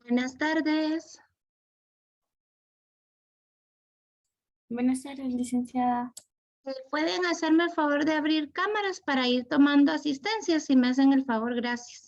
Buenas tardes. Buenas tardes, licenciada. ¿Pueden hacerme el favor de abrir cámaras para ir tomando asistencia? Si me hacen el favor, gracias.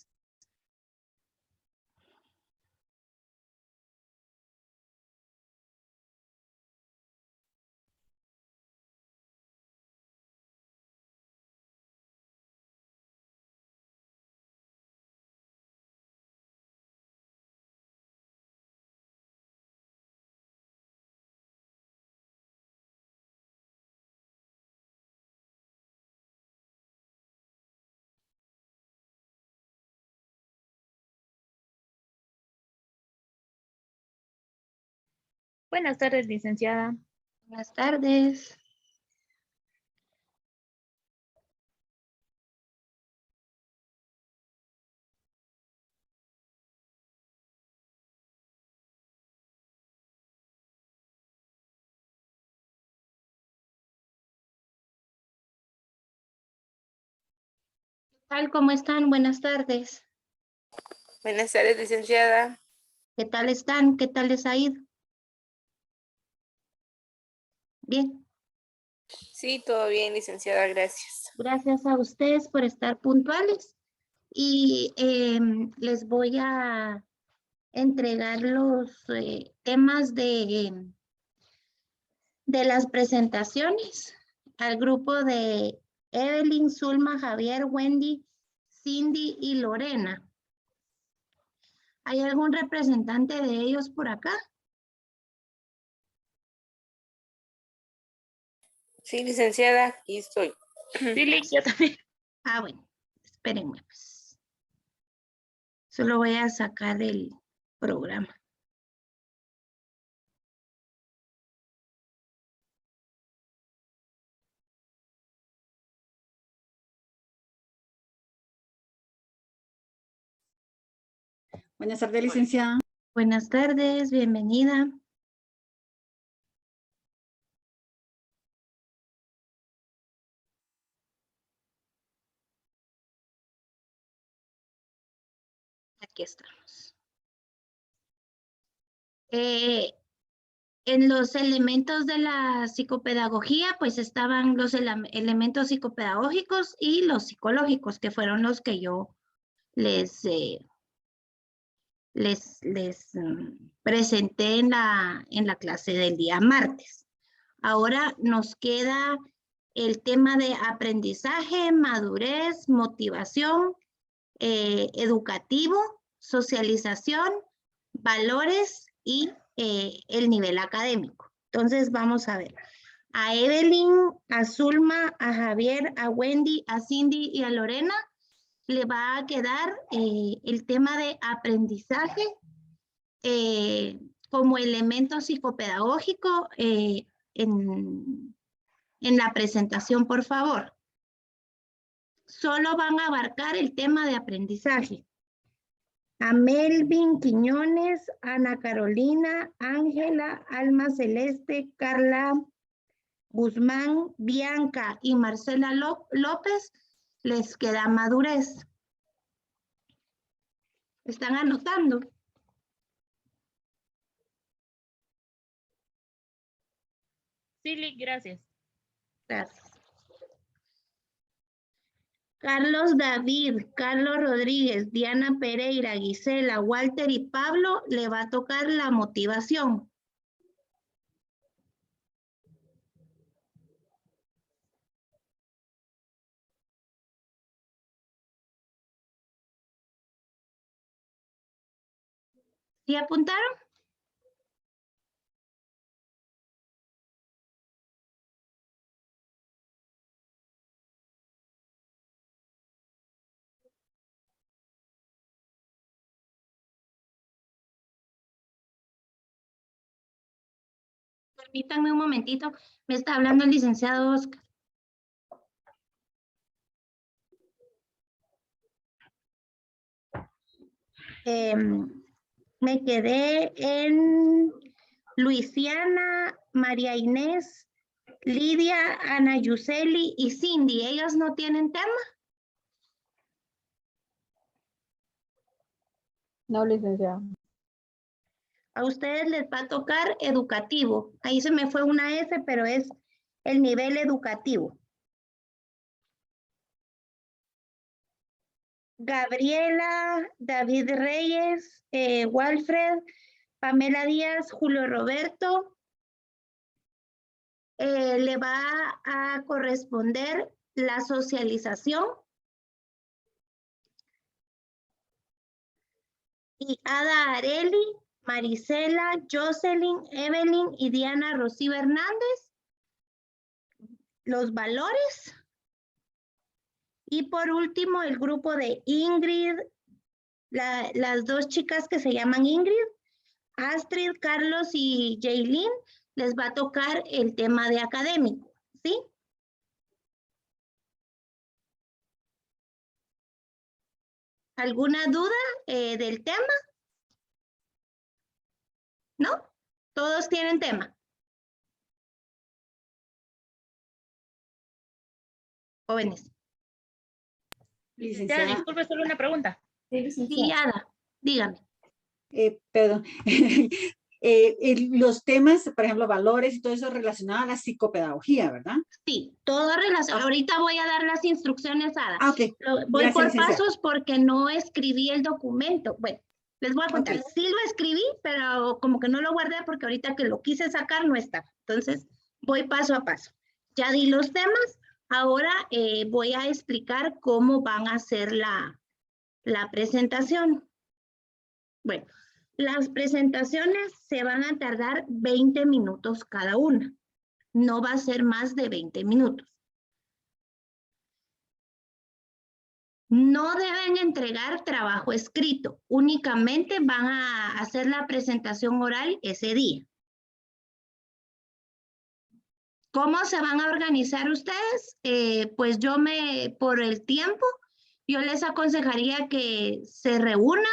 Buenas tardes, licenciada. Buenas tardes. ¿Qué tal? ¿Cómo están? Buenas tardes. Buenas tardes, licenciada. ¿Qué tal están? ¿Qué tal les ha ido? Bien. Sí, todo bien, licenciada, gracias. Gracias a ustedes por estar puntuales. Y les voy a entregar los temas de las presentaciones al grupo de Evelyn, Zulma, Javier, Wendy, Cindy y Lorena. ¿Hay algún representante de ellos por acá? Sí, licenciada, aquí estoy. Sí, Lic, yo también. Ah, bueno, espérenme pues. Solo voy a sacar el programa. Buenas tardes, licenciada. Buenas tardes, bienvenida. Aquí estamos. En los elementos de la psicopedagogía, pues estaban los elementos psicopedagógicos y los psicológicos, que fueron los que yo les presenté en la clase del día martes. Ahora nos queda el tema de aprendizaje, madurez, motivación, educativo, socialización, valores y el nivel académico. Entonces vamos a ver. A Evelyn, a Zulma, a Javier, a Wendy, a Cindy y a Lorena le va a quedar el tema de aprendizaje como elemento psicopedagógico en la presentación, por favor. Solo van a abarcar el tema de aprendizaje. A Melvin Quiñones, Ana Carolina, Ángela, Alma Celeste, Carla Guzmán, Bianca y Marcela López les queda madurez. ¿Están anotando? Sí, Lic, gracias. Gracias. Carlos David, Carlos Rodríguez, Diana Pereira, Gisela, Walter y Pablo le va a tocar la motivación. ¿Sí apuntaron? Permítanme un momentito, me está hablando el licenciado Oscar. Me quedé en Luisiana, María Inés, Lidia, Ana Yuseli y Cindy. ¿Ellos no tienen tema? No, licenciada. A ustedes les va a tocar educativo. Ahí se me fue una S, pero es el nivel educativo. Gabriela, David Reyes, Walfred, Pamela Díaz, Julio Roberto. Le va a corresponder la socialización. Y Ada Areli, Marisela, Jocelyn, Evelyn y Diana Rocío Hernández. Los valores. Y por último, el grupo de Ingrid, las dos chicas que se llaman Ingrid, Astrid, Carlos y Jaylin, les va a tocar el tema de académico, ¿sí? ¿Alguna duda del tema? ¿No? ¿Todos tienen tema? Jóvenes. Licenciada, disculpe, solo una pregunta. Sí, Ada, dígame. Perdón. Los temas, por ejemplo, valores y todo eso relacionado a la psicopedagogía, ¿verdad? Sí, todo relacionado. Ahorita voy a dar las instrucciones, Ada. Ah, ok. Voy Gracias, por licenciada. pasos porque no escribí el documento. Bueno, les voy a contar. Ok. Sí lo escribí, pero como que no lo guardé porque ahorita que lo quise sacar no está. Entonces, voy paso a paso. Ya di los temas. Ahora voy a explicar cómo van a hacer la presentación. Bueno, las presentaciones se van a tardar 20 minutos cada una. No va a ser más de 20 minutos. No deben entregar trabajo escrito, únicamente van a hacer la presentación oral ese día. ¿Cómo se van a organizar ustedes? Pues por el tiempo, yo les aconsejaría que se reúnan,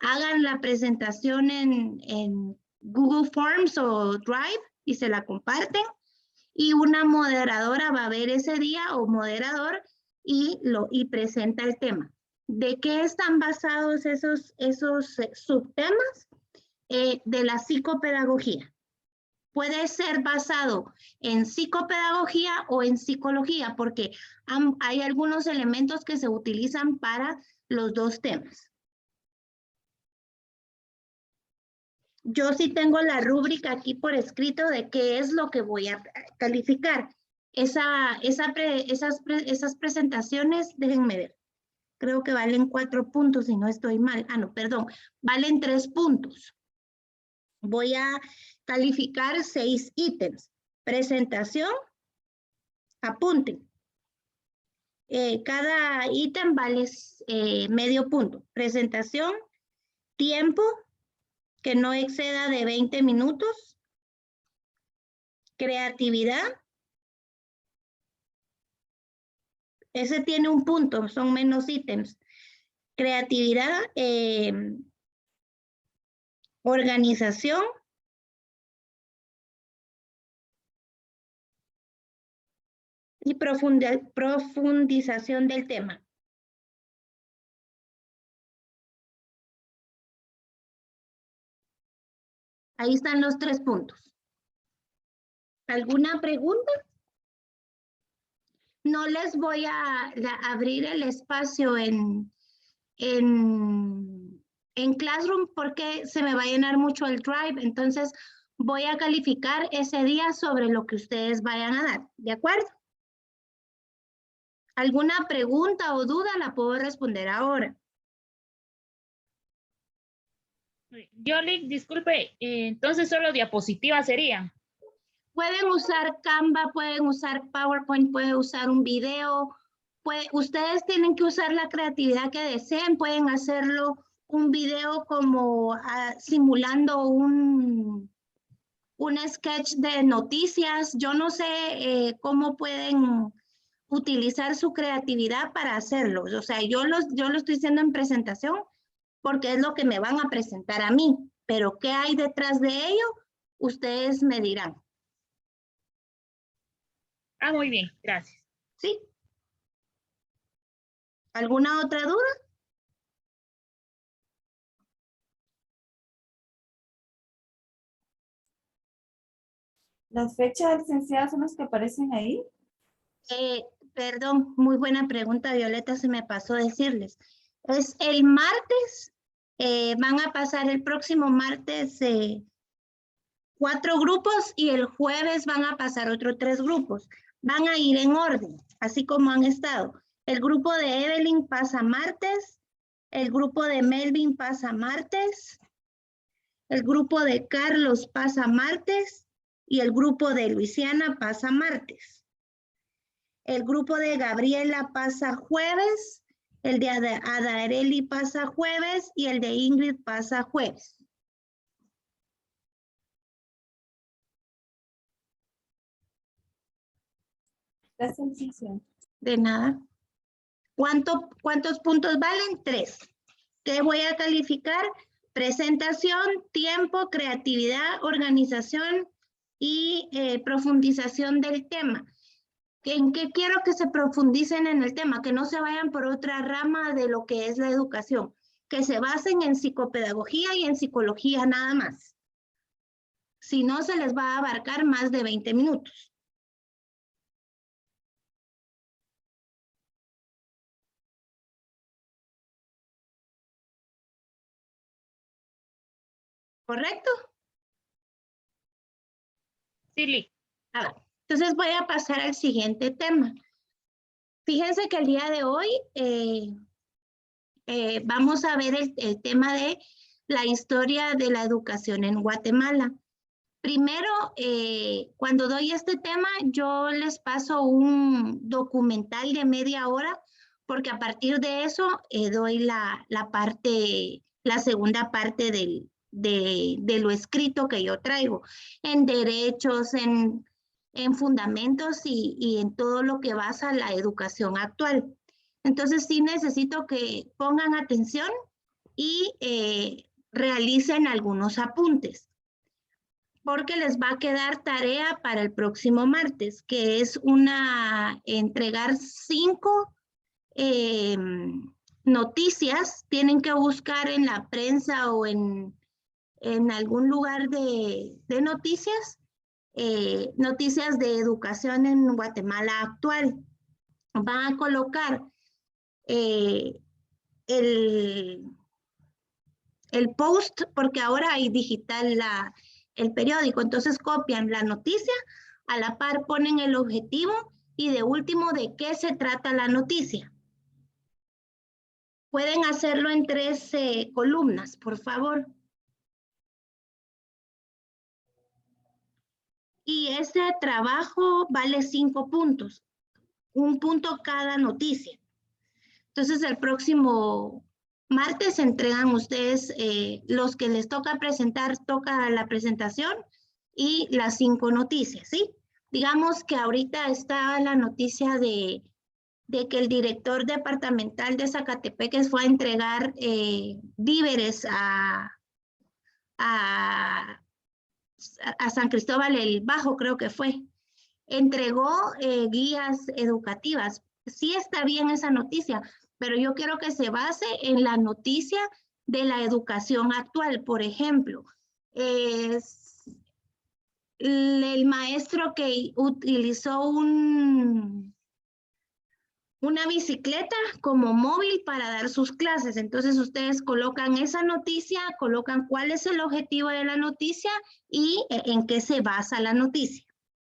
hagan la presentación en Google Forms o Drive y se la comparten. Y una moderadora va a ver ese día o moderador y presenta el tema. ¿De qué están basados esos subtemas? De la psicopedagogía. Puede ser basado en psicopedagogía o en psicología, porque hay algunos elementos que se utilizan para los dos temas. Yo sí tengo la rúbrica aquí por escrito de qué es lo que voy a calificar. Esas presentaciones, déjenme ver, creo que valen 4 puntos si no estoy mal. Ah, no, perdón, valen 3 puntos. Voy a calificar 6 ítems. Presentación, apunten. Cada ítem vale medio punto. Presentación, tiempo, que no exceda de 20 minutos. Creatividad. Ese tiene un punto, son menos ítems. Creatividad, organización. Y profundización del tema. Ahí están los 3 puntos. ¿Alguna pregunta? No les voy a abrir el espacio en Classroom porque se me va a llenar mucho el Drive, entonces voy a calificar ese día sobre lo que ustedes vayan a dar, ¿de acuerdo? ¿Alguna pregunta o duda la puedo responder ahora? Yoli, disculpe, entonces solo diapositiva sería. Pueden usar Canva, pueden usar PowerPoint, pueden usar un video. Ustedes tienen que usar la creatividad que deseen. Pueden hacerlo un video como simulando un sketch de noticias. Yo no sé cómo pueden utilizar su creatividad para hacerlo. O sea, yo lo estoy haciendo en presentación porque es lo que me van a presentar a mí. Pero ¿qué hay detrás de ello? Ustedes me dirán. Ah, muy bien, gracias. ¿Sí? ¿Alguna otra duda? ¿Las fechas, licenciada, son las que aparecen ahí? Perdón, muy buena pregunta, Violeta, se me pasó decirles. Es el martes, van a pasar el próximo martes 4 grupos y el jueves van a pasar otros 3 grupos. Van a ir en orden, así como han estado. El grupo de Evelyn pasa martes, el grupo de Melvin pasa martes, el grupo de Carlos pasa martes y el grupo de Luisiana pasa martes. El grupo de Gabriela pasa jueves, el de Adaireli pasa jueves y el de Ingrid pasa jueves. Gracias, licenciada. De nada. ¿Cuántos puntos valen? 3. ¿Qué voy a calificar? Presentación, tiempo, creatividad, organización y profundización del tema. ¿En qué quiero que se profundicen en el tema? Que no se vayan por otra rama de lo que es la educación. Que se basen en psicopedagogía y en psicología nada más. Si no, se les va a abarcar más de 20 minutos. ¿Correcto? Sí, Lick. Entonces voy a pasar al siguiente tema. Fíjense que el día de hoy vamos a ver el tema de la historia de la educación en Guatemala. Primero, cuando doy este tema, yo les paso un documental de media hora, porque a partir de eso doy la segunda parte de lo escrito que yo traigo, en derechos, en fundamentos y en todo lo que basa la educación actual. Entonces sí necesito que pongan atención y realicen algunos apuntes, porque les va a quedar tarea para el próximo martes, que es entregar 5 noticias. Tienen que buscar en la prensa o en algún lugar de noticias, noticias de educación en Guatemala actual. Van a colocar el post, porque ahora hay digital el periódico, entonces copian la noticia, a la par ponen el objetivo y de último de qué se trata la noticia. Pueden hacerlo en 3 columnas, por favor. Y ese trabajo vale 5 puntos, 1 punto cada noticia. Entonces el próximo martes entregan ustedes, los que les toca presentar, toca la presentación y las 5 noticias, ¿sí? Digamos que ahorita está la noticia de que el director departamental de Zacatepeques fue a entregar víveres a San Cristóbal el Bajo, creo que fue. Entregó guías educativas. Sí está bien esa noticia, pero yo quiero que se base en la noticia de la educación actual. Por ejemplo, el maestro que utilizó una bicicleta como móvil para dar sus clases. Entonces ustedes colocan esa noticia, colocan cuál es el objetivo de la noticia y en qué se basa la noticia.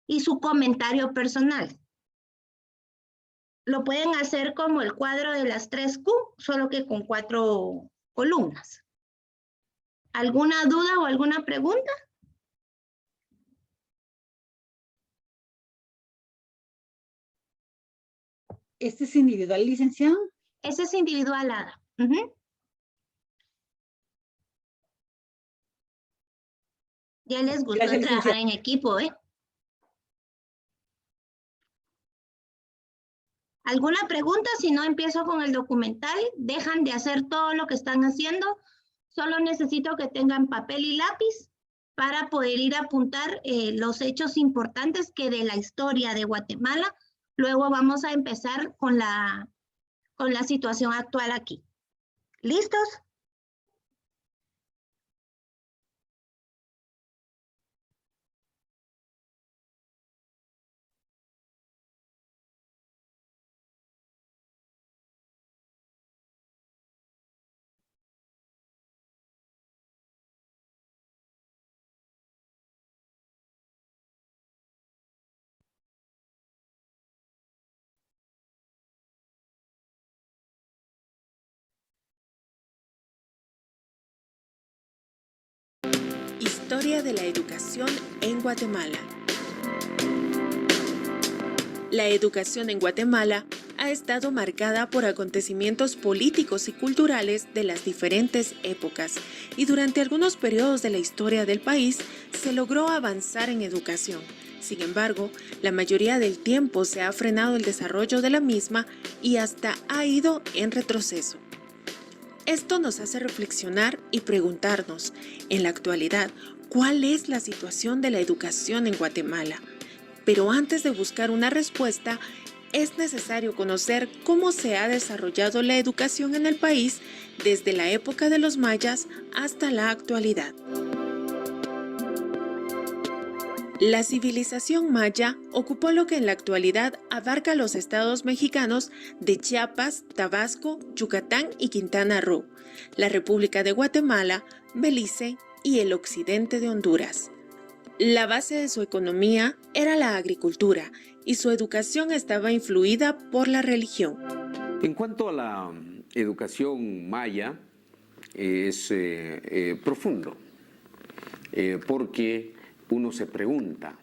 Y su comentario personal. Lo pueden hacer como el cuadro de las 3Q, solo que con 4 columnas. ¿Alguna duda o alguna pregunta? ¿Este es individual, licenciado? Ese es individual, Ada. Ya les gustó Gracias, trabajar licenciada. en equipo, ¿eh? ¿Alguna pregunta? Si no, empiezo con el documental. Dejan de hacer todo lo que están haciendo. Solo necesito que tengan papel y lápiz para poder ir a apuntar los hechos importantes que de la historia de Guatemala. Luego vamos a empezar con la situación actual aquí. ¿Listos? Historia de la educación en Guatemala. La educación en Guatemala ha estado marcada por acontecimientos políticos y culturales de las diferentes épocas, y durante algunos periodos de la historia del país se logró avanzar en educación. Sin embargo, la mayoría del tiempo se ha frenado el desarrollo de la misma y hasta ha ido en retroceso. Esto nos hace reflexionar y preguntarnos, en la actualidad, ¿cuál es la situación de la educación en Guatemala? Pero antes de buscar una respuesta, es necesario conocer cómo se ha desarrollado la educación en el país desde la época de los mayas hasta la actualidad. La civilización maya ocupó lo que en la actualidad abarca los estados mexicanos de Chiapas, Tabasco, Yucatán y Quintana Roo, la República de Guatemala, Belice y el occidente de Honduras. La base de su economía era la agricultura y su educación estaba influida por la religión. En cuanto a la educación maya, es profundo, porque uno se pregunta,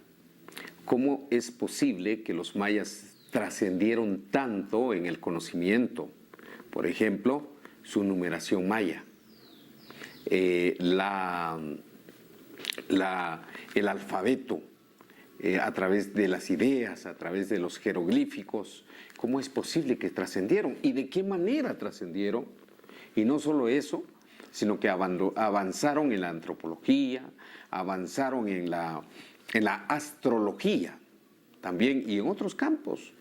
¿cómo es posible que los mayas trascendieron tanto en el conocimiento? Por ejemplo, su numeración maya, el alfabeto, a través de las ideas, a través de los jeroglíficos. ¿Cómo es posible que trascendieron? ¿Y de qué manera trascendieron? Y no solo eso, sino que avanzaron en la antropología, avanzaron en la astrología también y en otros campos.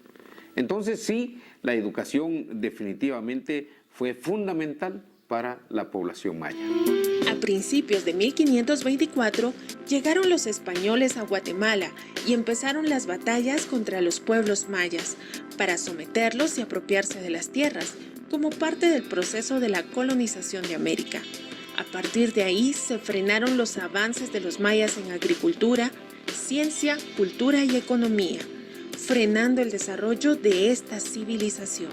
Entonces sí, la educación definitivamente fue fundamental para la población maya. A principios de 1524 llegaron los españoles a Guatemala y empezaron las batallas contra los pueblos mayas para someterlos y apropiarse de las tierras, como parte del proceso de la colonización de América. A partir de ahí se frenaron los avances de los mayas en agricultura, ciencia, cultura y economía, frenando el desarrollo de esta civilización.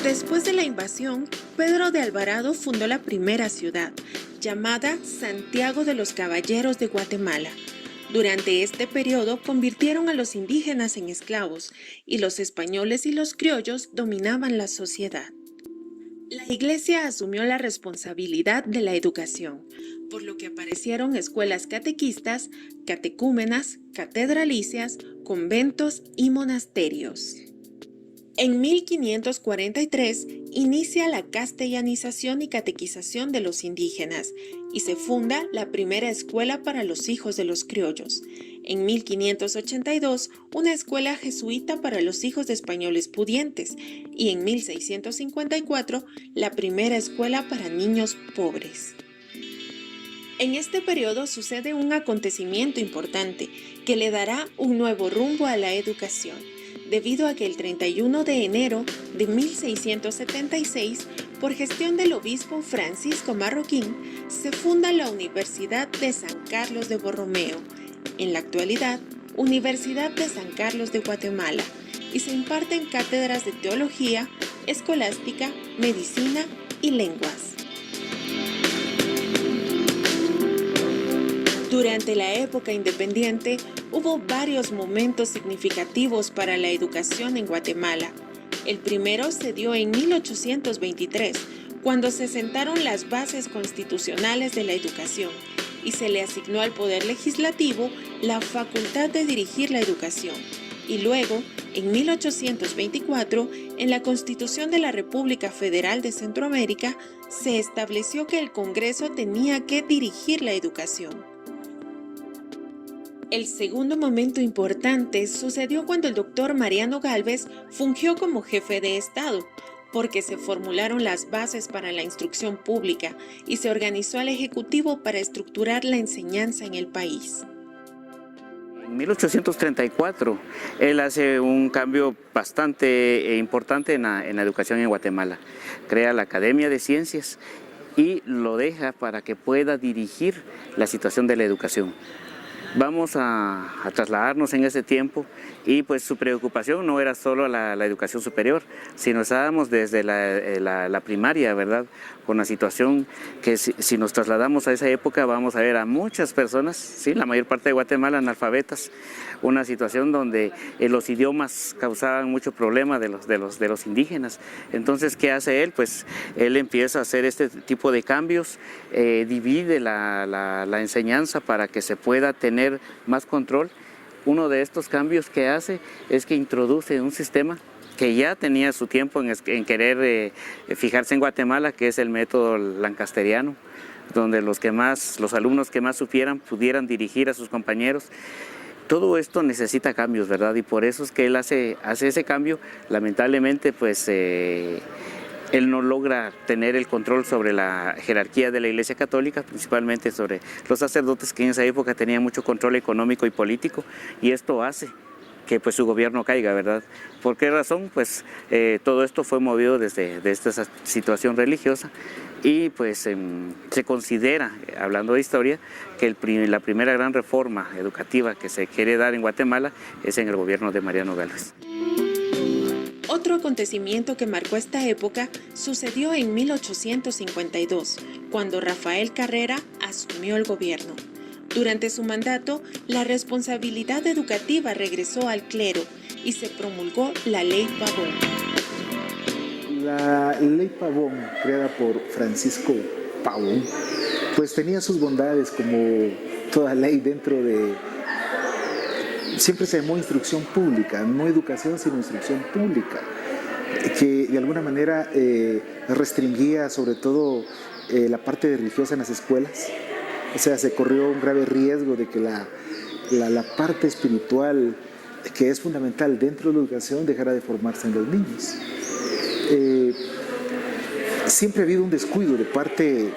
Después de la invasión, Pedro de Alvarado fundó la primera ciudad, llamada Santiago de los Caballeros de Guatemala. Durante este periodo convirtieron a los indígenas en esclavos y los españoles y los criollos dominaban la sociedad. La Iglesia asumió la responsabilidad de la educación, por lo que aparecieron escuelas catequistas, catecúmenas, catedralicias, conventos y monasterios. En 1543 inicia la castellanización y catequización de los indígenas y se funda la primera escuela para los hijos de los criollos. En 1582, una escuela jesuita para los hijos de españoles pudientes y en 1654, la primera escuela para niños pobres. En este periodo sucede un acontecimiento importante que le dará un nuevo rumbo a la educación, debido a que el 31 de enero de 1676, por gestión del obispo Francisco Marroquín, se funda la Universidad de San Carlos de Borromeo, en la actualidad Universidad de San Carlos de Guatemala, y se imparten cátedras de teología, escolástica, medicina y lenguas. Durante la época independiente, hubo varios momentos significativos para la educación en Guatemala. El primero se dio en 1823, cuando se sentaron las bases constitucionales de la educación y se le asignó al Poder Legislativo la facultad de dirigir la educación. Y luego, en 1824, en la Constitución de la República Federal de Centroamérica, se estableció que el Congreso tenía que dirigir la educación. El segundo momento importante sucedió cuando el doctor Mariano Gálvez fungió como jefe de Estado, porque se formularon las bases para la instrucción pública y se organizó al Ejecutivo para estructurar la enseñanza en el país. En 1834, él hace un cambio bastante importante en la educación en Guatemala. Crea la Academia de Ciencias y lo deja para que pueda dirigir la situación de la educación. Vamos a trasladarnos en ese tiempo y pues su preocupación no era solo la educación superior, sino estábamos desde la primaria, ¿verdad? Con la situación que si nos trasladamos a esa época vamos a ver a muchas personas, ¿sí? La mayor parte de Guatemala analfabetas, una situación donde los idiomas causaban mucho problema de los indígenas. Entonces, ¿qué hace él? Pues él empieza a hacer este tipo de cambios, divide la enseñanza para que se pueda tener más control. Uno de estos cambios que hace es que introduce un sistema que ya tenía su tiempo en querer fijarse en Guatemala, que es el método lancasteriano, donde los alumnos que más supieran pudieran dirigir a sus compañeros. Todo esto necesita cambios, ¿verdad? Y por eso es que él hace ese cambio. Lamentablemente, pues él no logra tener el control sobre la jerarquía de la Iglesia Católica, principalmente sobre los sacerdotes, que en esa época tenían mucho control económico y político, y esto hace que pues su gobierno caiga, ¿verdad? ¿Por qué razón? Pues todo esto fue movido desde esta situación religiosa, y pues se considera, hablando de historia, que la primera gran reforma educativa que se quiere dar en Guatemala es en el gobierno de Mariano Gálvez. Otro acontecimiento que marcó esta época sucedió en 1852, cuando Rafael Carrera asumió el gobierno. Durante su mandato, la responsabilidad educativa regresó al clero y se promulgó la Ley Pavón. La Ley Pavón, creada por Francisco Pavón, pues tenía sus bondades como toda ley dentro de... Siempre se llamó instrucción pública, no educación sino instrucción pública, que de alguna manera restringía sobre todo la parte religiosa en las escuelas. O sea, se corrió un grave riesgo de que la parte espiritual, que es fundamental dentro de la educación, dejara de formarse en los niños. Siempre ha habido un descuido de parte...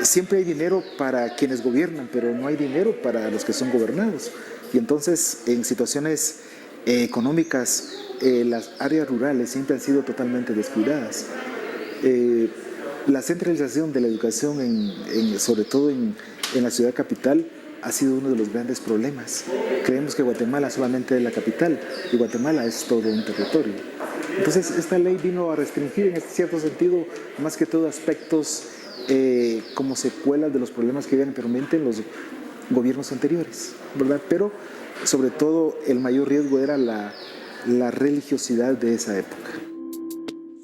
Siempre hay dinero para quienes gobiernan, pero no hay dinero para los que son gobernados. Y entonces, en situaciones económicas, las áreas rurales siempre han sido totalmente descuidadas. La centralización de la educación, sobre todo en la ciudad capital, ha sido uno de los grandes problemas. Creemos que Guatemala solamente es la capital y Guatemala es todo un territorio. Entonces, esta ley vino a restringir en cierto sentido, más que todo, aspectos como secuelas de los problemas que vienen permanentes en los gobiernos anteriores, ¿verdad? Pero sobre todo el mayor riesgo era la religiosidad de esa época.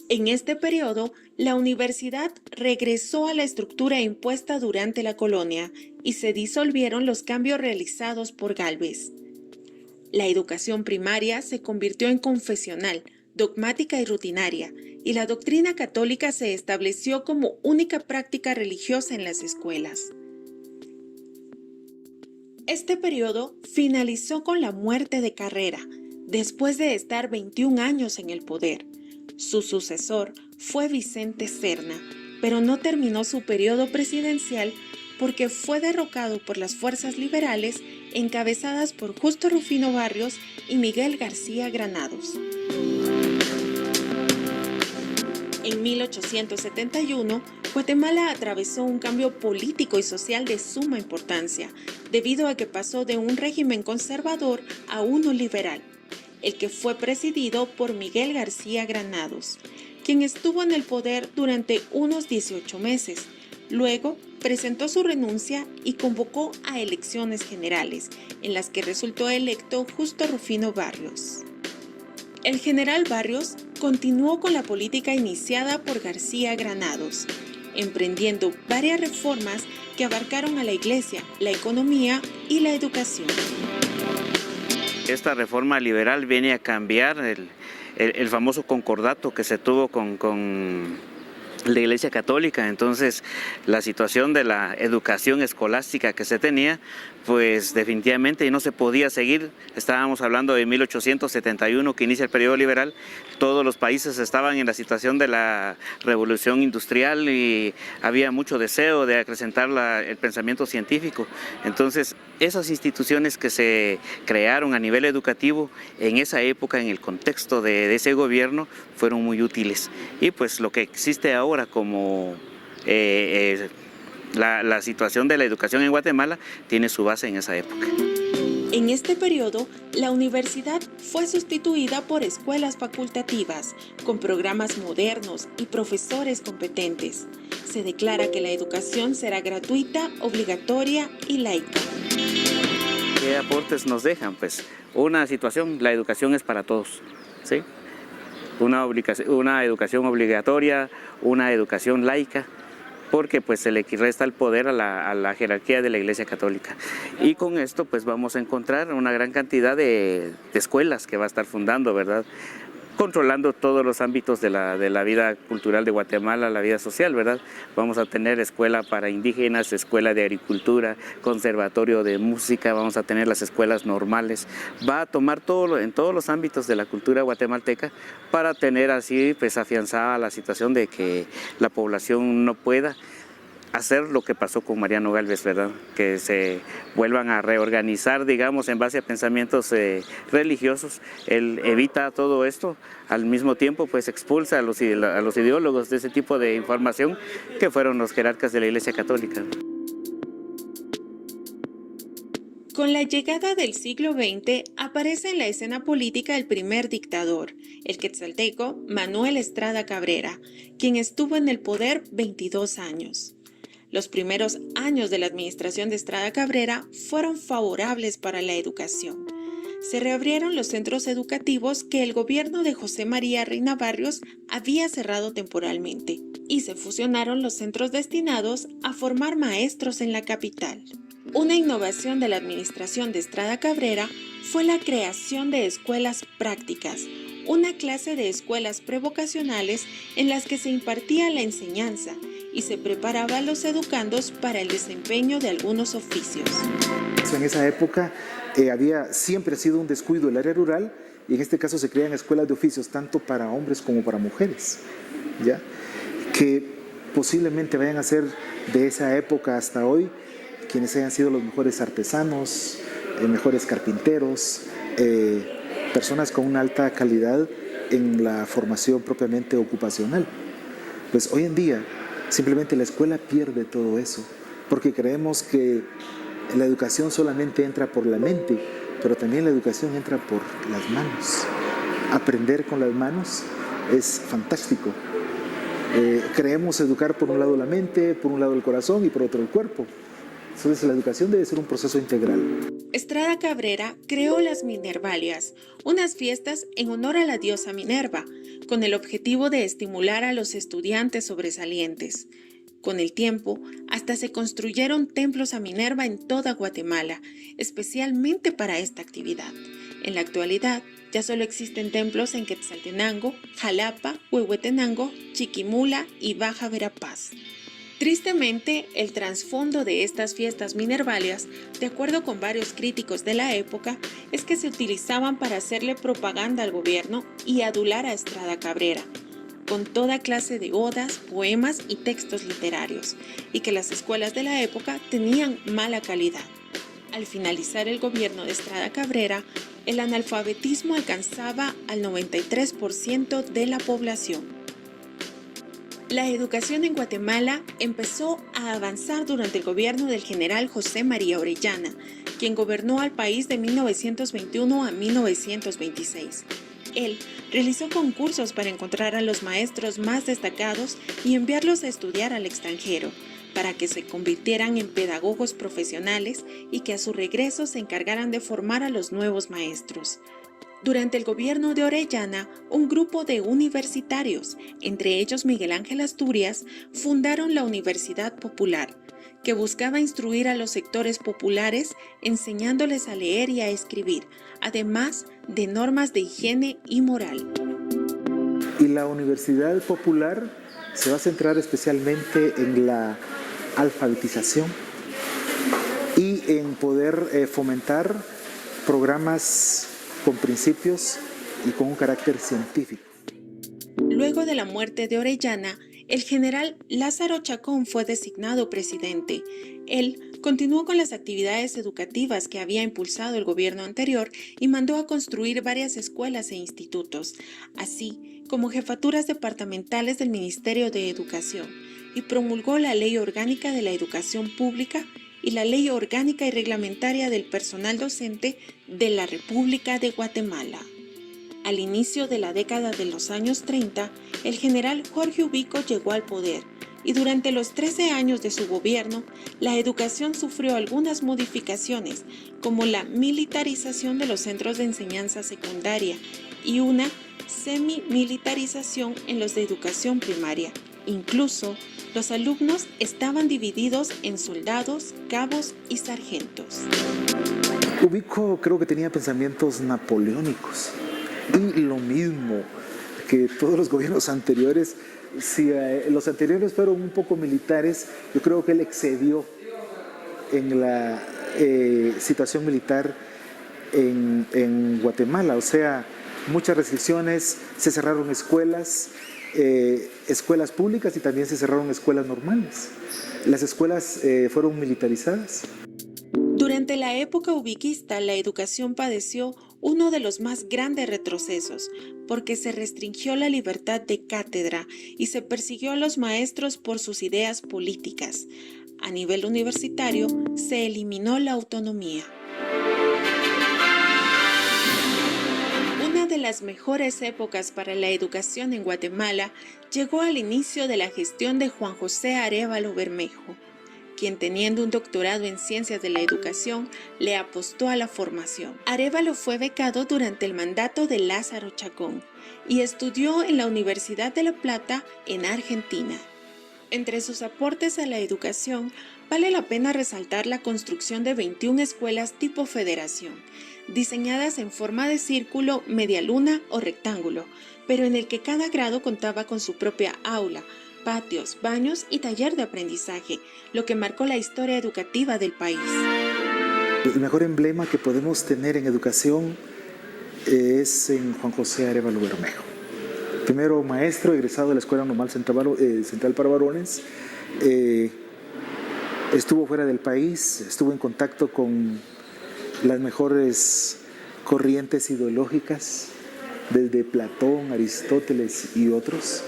En este periodo, la universidad regresó a la estructura impuesta durante la colonia y se disolvieron los cambios realizados por Gálvez. La educación primaria se convirtió en confesional, dogmática y rutinaria, y la doctrina católica se estableció como única práctica religiosa en las escuelas. Este periodo finalizó con la muerte de Carrera, después de estar 21 años en el poder. Su sucesor fue Vicente Serna, pero no terminó su periodo presidencial porque fue derrocado por las fuerzas liberales encabezadas por Justo Rufino Barrios y Miguel García Granados. En 1871, Guatemala atravesó un cambio político y social de suma importancia, debido a que pasó de un régimen conservador a uno liberal, el que fue presidido por Miguel García Granados, quien estuvo en el poder durante unos 18 meses. Luego, presentó su renuncia y convocó a elecciones generales, en las que resultó electo Justo Rufino Barrios. El general Barrios continuó con la política iniciada por García Granados, emprendiendo varias reformas que abarcaron a la iglesia, la economía y la educación. Esta reforma liberal viene a cambiar el famoso concordato que se tuvo con la Iglesia Católica. Entonces, la situación de la educación escolástica que se tenía, pues definitivamente no se podía seguir. Estábamos hablando de 1871, que inicia el periodo liberal. Todos los países estaban en la situación de la revolución industrial y había mucho deseo de acrecentar el pensamiento científico. Entonces, esas instituciones que se crearon a nivel educativo en esa época, en el contexto de ese gobierno, fueron muy útiles. Y pues lo que existe ahora como La situación de la educación en Guatemala tiene su base en esa época. En este periodo, la universidad fue sustituida por escuelas facultativas, con programas modernos y profesores competentes. Se declara que la educación será gratuita, obligatoria y laica. ¿Qué aportes nos dejan? Pues una situación, la educación es para todos, ¿sí? Una educación obligatoria, una educación laica, porque pues se le resta el poder a la jerarquía de la Iglesia Católica. Y con esto pues vamos a encontrar una gran cantidad de escuelas que va a estar fundando, ¿verdad? Controlando todos los ámbitos de la vida cultural de Guatemala, la vida social, ¿verdad? Vamos a tener escuela para indígenas, escuela de agricultura, conservatorio de música, vamos a tener las escuelas normales. Va a tomar en todos los ámbitos de la cultura guatemalteca para tener así pues afianzada la situación de que la población no pueda hacer lo que pasó con Mariano Gálvez, ¿verdad? Que se vuelvan a reorganizar, digamos, en base a pensamientos religiosos. Él evita todo esto, al mismo tiempo pues expulsa a los ideólogos de ese tipo de información que fueron los jerarcas de la Iglesia Católica. Con la llegada del siglo XX aparece en la escena política el primer dictador, el quetzalteco Manuel Estrada Cabrera, quien estuvo en el poder 22 años. Los primeros años de la administración de Estrada Cabrera fueron favorables para la educación. Se reabrieron los centros educativos que el gobierno de José María Reina Barrios había cerrado temporalmente y se fusionaron los centros destinados a formar maestros en la capital. Una innovación de la administración de Estrada Cabrera fue la creación de escuelas prácticas, una clase de escuelas prevocacionales en las que se impartía la enseñanza y se preparaba a los educandos para el desempeño de algunos oficios. En esa época siempre ha sido un descuido el área rural y en este caso se crean escuelas de oficios tanto para hombres como para mujeres, ¿ya? Que posiblemente vayan a ser de esa época hasta hoy quienes hayan sido los mejores artesanos, mejores carpinteros, personas con una alta calidad en la formación propiamente ocupacional. Pues hoy en día simplemente la escuela pierde todo eso, porque creemos que la educación solamente entra por la mente, pero también la educación entra por las manos. Aprender con las manos es fantástico. Creemos educar por un lado la mente, por un lado el corazón y por otro el cuerpo. Entonces la educación debe ser un proceso integral. Estrada Cabrera creó las Minervalias, unas fiestas en honor a la diosa Minerva, con el objetivo de estimular a los estudiantes sobresalientes. Con el tiempo, hasta se construyeron templos a Minerva en toda Guatemala, especialmente para esta actividad. En la actualidad, ya solo existen templos en Quetzaltenango, Jalapa, Huehuetenango, Chiquimula y Baja Verapaz. Tristemente, el trasfondo de estas fiestas minervalias, de acuerdo con varios críticos de la época, es que se utilizaban para hacerle propaganda al gobierno y adular a Estrada Cabrera, con toda clase de odas, poemas y textos literarios, y que las escuelas de la época tenían mala calidad. Al finalizar el gobierno de Estrada Cabrera, el analfabetismo alcanzaba al 93% de la población. La educación en Guatemala empezó a avanzar durante el gobierno del general José María Orellana, quien gobernó al país de 1921 a 1926. Él realizó concursos para encontrar a los maestros más destacados y enviarlos a estudiar al extranjero, para que se convirtieran en pedagogos profesionales y que a su regreso se encargaran de formar a los nuevos maestros. Durante el gobierno de Orellana, un grupo de universitarios, entre ellos Miguel Ángel Asturias, fundaron la Universidad Popular, que buscaba instruir a los sectores populares enseñándoles a leer y a escribir, además de normas de higiene y moral. Y la Universidad Popular se va a centrar especialmente en la alfabetización y en poder fomentar programas con principios y con un carácter científico. Luego de la muerte de Orellana, el general Lázaro Chacón fue designado presidente. Él continuó con las actividades educativas que había impulsado el gobierno anterior y mandó a construir varias escuelas e institutos, así como jefaturas departamentales del Ministerio de Educación, y promulgó la Ley Orgánica de la Educación Pública y la Ley Orgánica y Reglamentaria del Personal Docente de la República de Guatemala. Al inicio de la década de los años 30, el general Jorge Ubico llegó al poder y durante los 13 años de su gobierno, la educación sufrió algunas modificaciones, como la militarización de los centros de enseñanza secundaria y una semimilitarización en los de educación primaria. Incluso, los alumnos estaban divididos en soldados, cabos y sargentos. Ubico creo que tenía pensamientos napoleónicos y lo mismo que todos los gobiernos anteriores. Si los anteriores fueron un poco militares, yo creo que él excedió en la situación militar en Guatemala. O sea, muchas restricciones, se cerraron escuelas públicas y también se cerraron escuelas normales. Las escuelas fueron militarizadas. Durante la época ubiquista, la educación padeció uno de los más grandes retrocesos, porque se restringió la libertad de cátedra y se persiguió a los maestros por sus ideas políticas. A nivel universitario, se eliminó la autonomía. Una de las mejores épocas para la educación en Guatemala llegó al inicio de la gestión de Juan José Arévalo Bermejo, quien teniendo un doctorado en Ciencias de la Educación, le apostó a la formación. Arévalo fue becado durante el mandato de Lázaro Chacón y estudió en la Universidad de La Plata, en Argentina. Entre sus aportes a la educación, vale la pena resaltar la construcción de 21 escuelas tipo federación, diseñadas en forma de círculo, medialuna o rectángulo, pero en el que cada grado contaba con su propia aula, patios, baños y taller de aprendizaje, lo que marcó la historia educativa del país. El mejor emblema que podemos tener en educación es en Juan José Arévalo Bermejo. Primero maestro, egresado de la Escuela Normal Central para Varones, estuvo fuera del país, estuvo en contacto con las mejores corrientes ideológicas, desde Platón, Aristóteles y otros.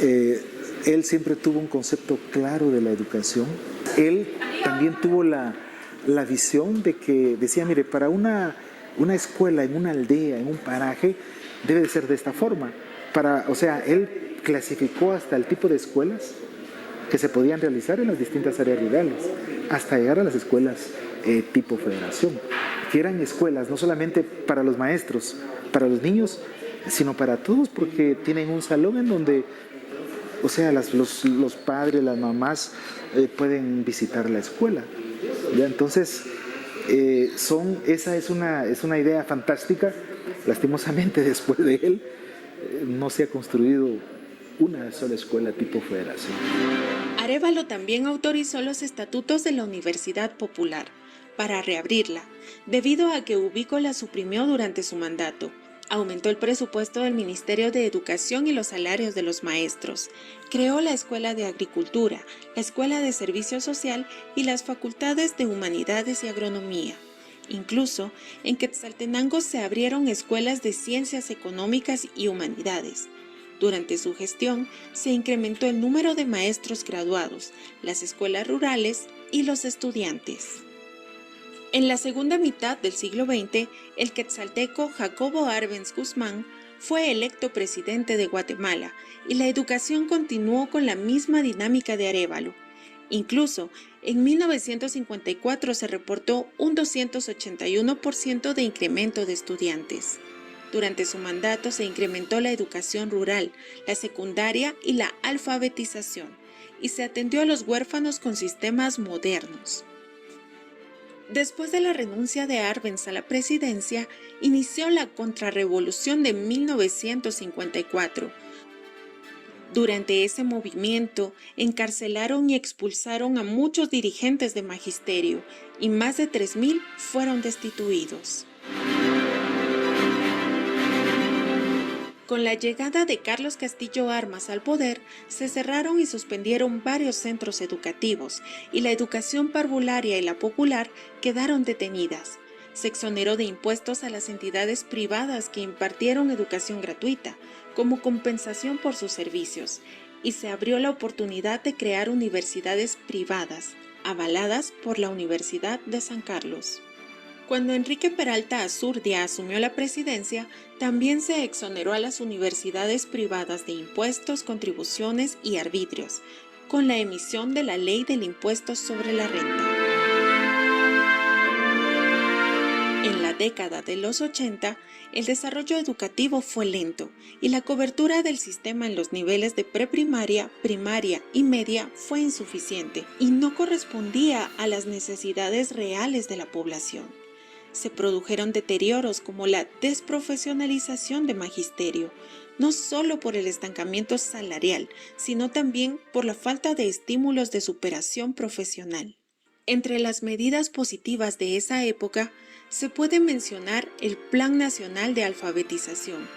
Él siempre tuvo un concepto claro de la educación. Él también tuvo la visión de que decía, mire, para una escuela en una aldea, en un paraje, debe de ser de esta forma. O sea, él clasificó hasta el tipo de escuelas que se podían realizar en las distintas áreas rurales, hasta llegar a las escuelas tipo federación, que eran escuelas no solamente para los maestros, para los niños, sino para todos, porque tienen un salón en donde, o sea, los padres, las mamás pueden visitar la escuela. ¿Ya? Entonces, esa es una idea fantástica. Lastimosamente, después de él, no se ha construido una sola escuela tipo federación. Arévalo también autorizó los estatutos de la Universidad Popular para reabrirla, debido a que Ubico la suprimió durante su mandato. Aumentó el presupuesto del Ministerio de Educación y los salarios de los maestros. Creó la Escuela de Agricultura, la Escuela de Servicio Social y las Facultades de Humanidades y Agronomía. Incluso, en Quetzaltenango se abrieron escuelas de Ciencias Económicas y Humanidades. Durante su gestión, se incrementó el número de maestros graduados, las escuelas rurales y los estudiantes. En la segunda mitad del siglo XX, el quetzalteco Jacobo Arbenz Guzmán fue electo presidente de Guatemala y la educación continuó con la misma dinámica de Arévalo. Incluso, en 1954 se reportó un 281% de incremento de estudiantes. Durante su mandato se incrementó la educación rural, la secundaria y la alfabetización, y se atendió a los huérfanos con sistemas modernos. Después de la renuncia de Arbenz a la presidencia, inició la contrarrevolución de 1954. Durante ese movimiento, encarcelaron y expulsaron a muchos dirigentes de magisterio y más de 3,000 fueron destituidos. Con la llegada de Carlos Castillo Armas al poder, se cerraron y suspendieron varios centros educativos y la educación parvularia y la popular quedaron detenidas. Se exoneró de impuestos a las entidades privadas que impartieron educación gratuita, como compensación por sus servicios, y se abrió la oportunidad de crear universidades privadas, avaladas por la Universidad de San Carlos. Cuando Enrique Peralta Azurdia asumió la presidencia, también se exoneró a las universidades privadas de impuestos, contribuciones y arbitrios, con la emisión de la Ley del Impuesto sobre la Renta. En la década de los 80, el desarrollo educativo fue lento y la cobertura del sistema en los niveles de preprimaria, primaria y media fue insuficiente y no correspondía a las necesidades reales de la población. Se produjeron deterioros como la desprofesionalización de magisterio, no solo por el estancamiento salarial, sino también por la falta de estímulos de superación profesional. Entre las medidas positivas de esa época, se puede mencionar el Plan Nacional de Alfabetización,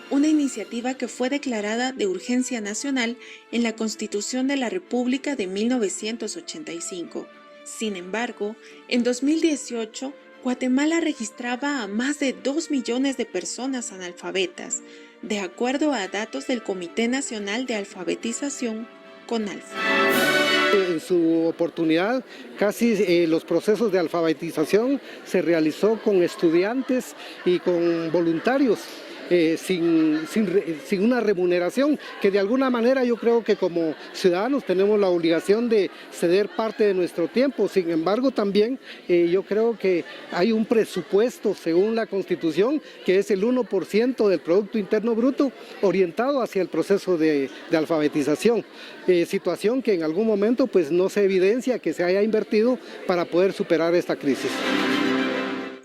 una iniciativa que fue declarada de urgencia nacional en la Constitución de la República de 1985. Sin embargo, en 2018, Guatemala registraba a más de 2 millones de personas analfabetas, de acuerdo a datos del Comité Nacional de Alfabetización, CONALFA. En su oportunidad, casi los procesos de alfabetización se realizó con estudiantes y con voluntarios. Sin una remuneración, que de alguna manera yo creo que como ciudadanos tenemos la obligación de ceder parte de nuestro tiempo. Sin embargo, también yo creo que hay un presupuesto según la Constitución que es el 1% del Producto Interno Bruto orientado hacia el proceso de alfabetización, situación que en algún momento pues no se evidencia que se haya invertido para poder superar esta crisis.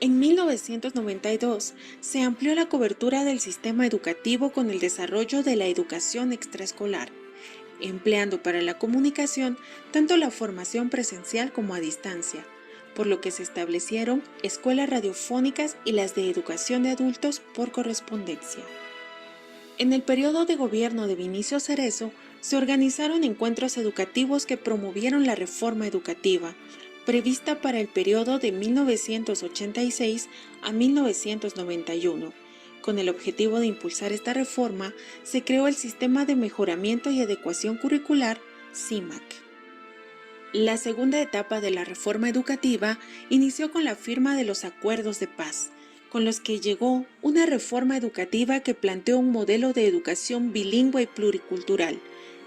En 1992 se amplió la cobertura del sistema educativo con el desarrollo de la educación extraescolar, empleando para la comunicación tanto la formación presencial como a distancia, por lo que se establecieron escuelas radiofónicas y las de educación de adultos por correspondencia. En el periodo de gobierno de Vinicio Cerezo se organizaron encuentros educativos que promovieron la reforma educativa, prevista para el periodo de 1986 a 1991. Con el objetivo de impulsar esta reforma, se creó el Sistema de Mejoramiento y Adecuación Curricular, SIMAC. La segunda etapa de la reforma educativa inició con la firma de los Acuerdos de Paz, con los que llegó una reforma educativa que planteó un modelo de educación bilingüe y pluricultural,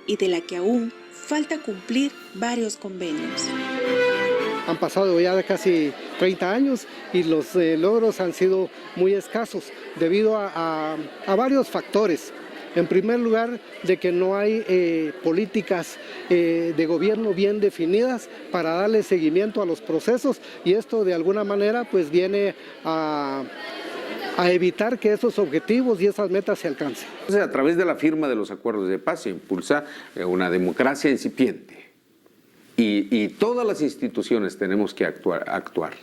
y de la que aún falta cumplir varios convenios. Han pasado ya casi 30 años y los logros han sido muy escasos debido a varios factores. En primer lugar, de que no hay políticas de gobierno bien definidas para darle seguimiento a los procesos, y esto de alguna manera pues viene a evitar que esos objetivos y esas metas se alcancen. Entonces, a través de la firma de los acuerdos de paz se impulsa una democracia incipiente. Y todas las instituciones tenemos que actuar.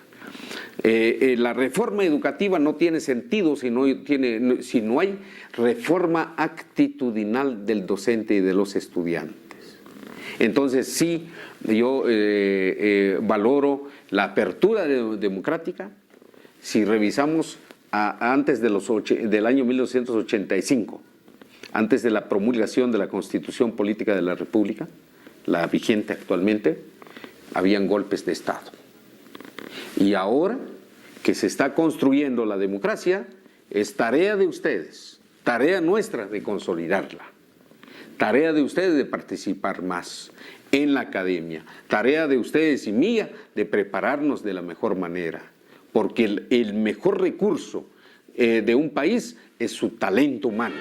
La reforma educativa no tiene sentido si no hay reforma actitudinal del docente y de los estudiantes. Entonces sí, yo valoro la apertura democrática. Si revisamos antes del año 1985, antes de la promulgación de la Constitución Política de la República, la vigente actualmente, habían golpes de Estado. Y ahora que se está construyendo la democracia, es tarea de ustedes, tarea nuestra de consolidarla, tarea de ustedes de participar más en la academia, tarea de ustedes y mía de prepararnos de la mejor manera, porque el mejor recurso de un país es su talento humano.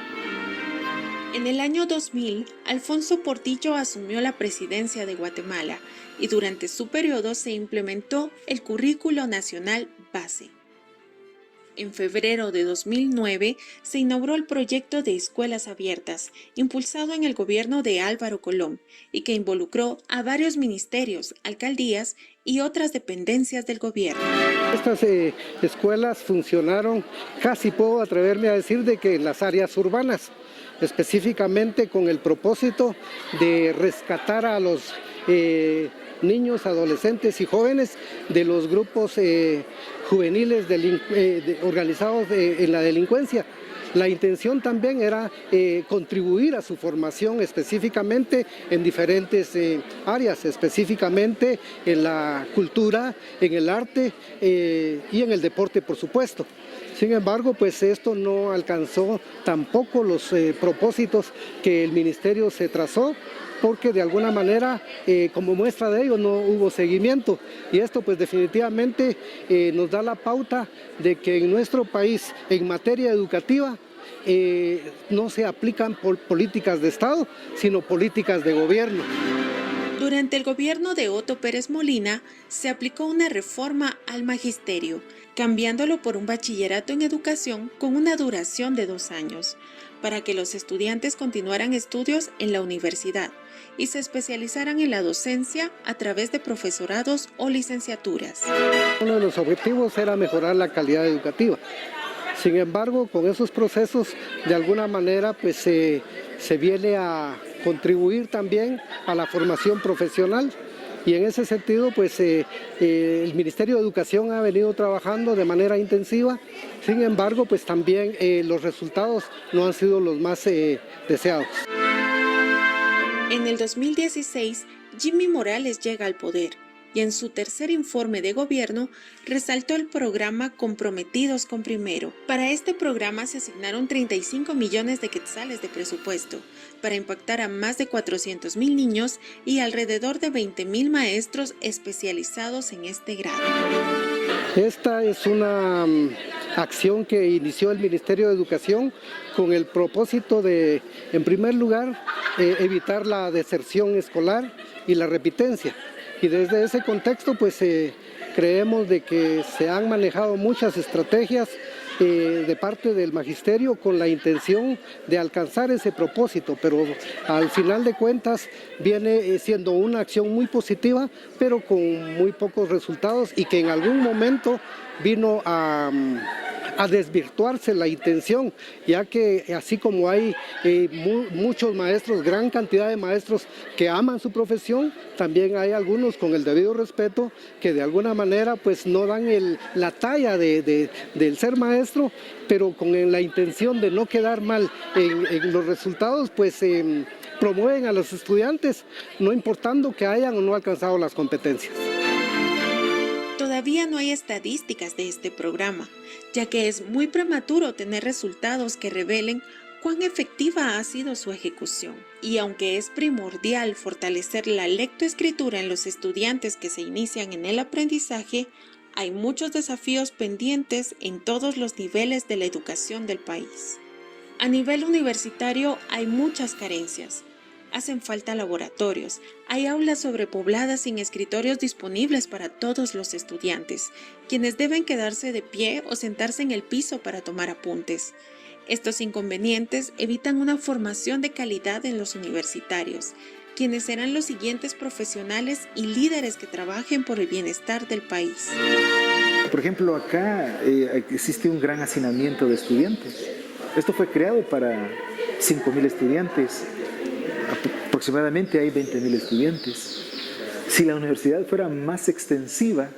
En el año 2000, Alfonso Portillo asumió la presidencia de Guatemala y durante su periodo se implementó el Currículo Nacional Base. En febrero de 2009 se inauguró el proyecto de Escuelas Abiertas, impulsado en el gobierno de Álvaro Colón y que involucró a varios ministerios, alcaldías y otras dependencias del gobierno. Estas escuelas funcionaron, casi puedo atreverme a decir, de que en las áreas urbanas, específicamente con el propósito de rescatar a los niños, adolescentes y jóvenes de los grupos juveniles organizados en la delincuencia. La intención también era contribuir a su formación específicamente en diferentes áreas, específicamente en la cultura, en el arte y en el deporte, por supuesto. Sin embargo, pues esto no alcanzó tampoco los propósitos que el ministerio se trazó, porque de alguna manera, como muestra de ello, no hubo seguimiento. Y esto pues definitivamente nos da la pauta de que en nuestro país, en materia educativa, no se aplican políticas de Estado, sino políticas de gobierno. Durante el gobierno de Otto Pérez Molina, se aplicó una reforma al magisterio, cambiándolo por un bachillerato en educación con una duración de 2 años, para que los estudiantes continuaran estudios en la universidad y se especializaran en la docencia a través de profesorados o licenciaturas. Uno de los objetivos era mejorar la calidad educativa. Sin embargo, con esos procesos, de alguna manera, pues se viene a contribuir también a la formación profesional. Y en ese sentido, pues el Ministerio de Educación ha venido trabajando de manera intensiva. Sin embargo, pues también los resultados no han sido los más deseados. En el 2016, Jimmy Morales llega al poder y en su tercer informe de gobierno resaltó el programa Comprometidos con Primero. Para este programa se asignaron 35 millones de quetzales de presupuesto para impactar a más de 400,000 niños y alrededor de 20,000 maestros especializados en este grado. Esta es una acción que inició el Ministerio de Educación con el propósito de, en primer lugar, evitar la deserción escolar y la repitencia. Y desde ese contexto, pues creemos de que se han manejado muchas estrategias de parte del magisterio con la intención de alcanzar ese propósito, pero al final de cuentas viene siendo una acción muy positiva, pero con muy pocos resultados y que en algún momento vino a desvirtuarse la intención, ya que así como hay muchos maestros, gran cantidad de maestros que aman su profesión, también hay algunos con el debido respeto que de alguna manera pues no dan la talla del ser maestro, pero con la intención de no quedar mal en los resultados, pues promueven a los estudiantes, no importando que hayan o no alcanzado las competencias. Todavía no hay estadísticas de este programa, ya que es muy prematuro tener resultados que revelen cuán efectiva ha sido su ejecución. Y aunque es primordial fortalecer la lectoescritura en los estudiantes que se inician en el aprendizaje, hay muchos desafíos pendientes en todos los niveles de la educación del país. A nivel universitario hay muchas carencias. Hacen falta laboratorios, hay aulas sobrepobladas sin escritorios disponibles para todos los estudiantes, quienes deben quedarse de pie o sentarse en el piso para tomar apuntes. Estos inconvenientes evitan una formación de calidad en los universitarios, quienes serán los siguientes profesionales y líderes que trabajen por el bienestar del país. Por ejemplo, acá existe un gran hacinamiento de estudiantes. Esto fue creado para 5,000 estudiantes. Aproximadamente hay 20,000 estudiantes. Si la universidad fuera más extensiva,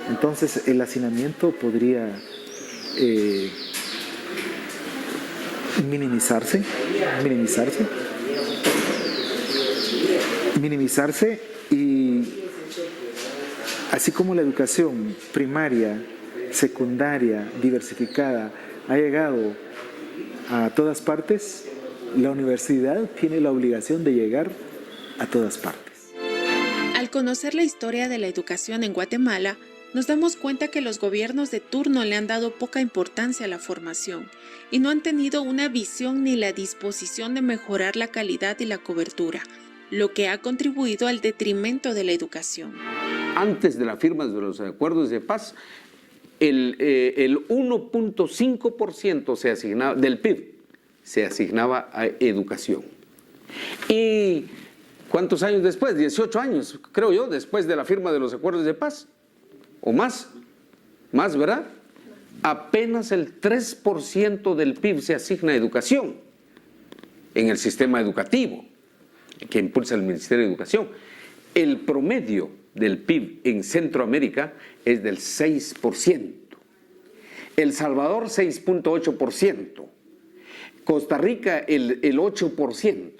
entonces el hacinamiento podría minimizarse y así como la educación primaria, secundaria, diversificada ha llegado a todas partes, la universidad tiene la obligación de llegar a todas partes. Al conocer la historia de la educación en Guatemala, nos damos cuenta que los gobiernos de turno le han dado poca importancia a la formación y no han tenido una visión ni la disposición de mejorar la calidad y la cobertura, lo que ha contribuido al detrimento de la educación. Antes de la firma de los acuerdos de paz, el 1.5% se asignaba del PIB se asignaba a educación. ¿Y cuántos años después? 18 años, creo yo, después de la firma de los acuerdos de paz, o más, ¿verdad? Apenas el 3% del PIB se asigna a educación en el sistema educativo que impulsa el Ministerio de Educación. El promedio del PIB en Centroamérica es del 6%. El Salvador 6.8%. Costa Rica el 8%.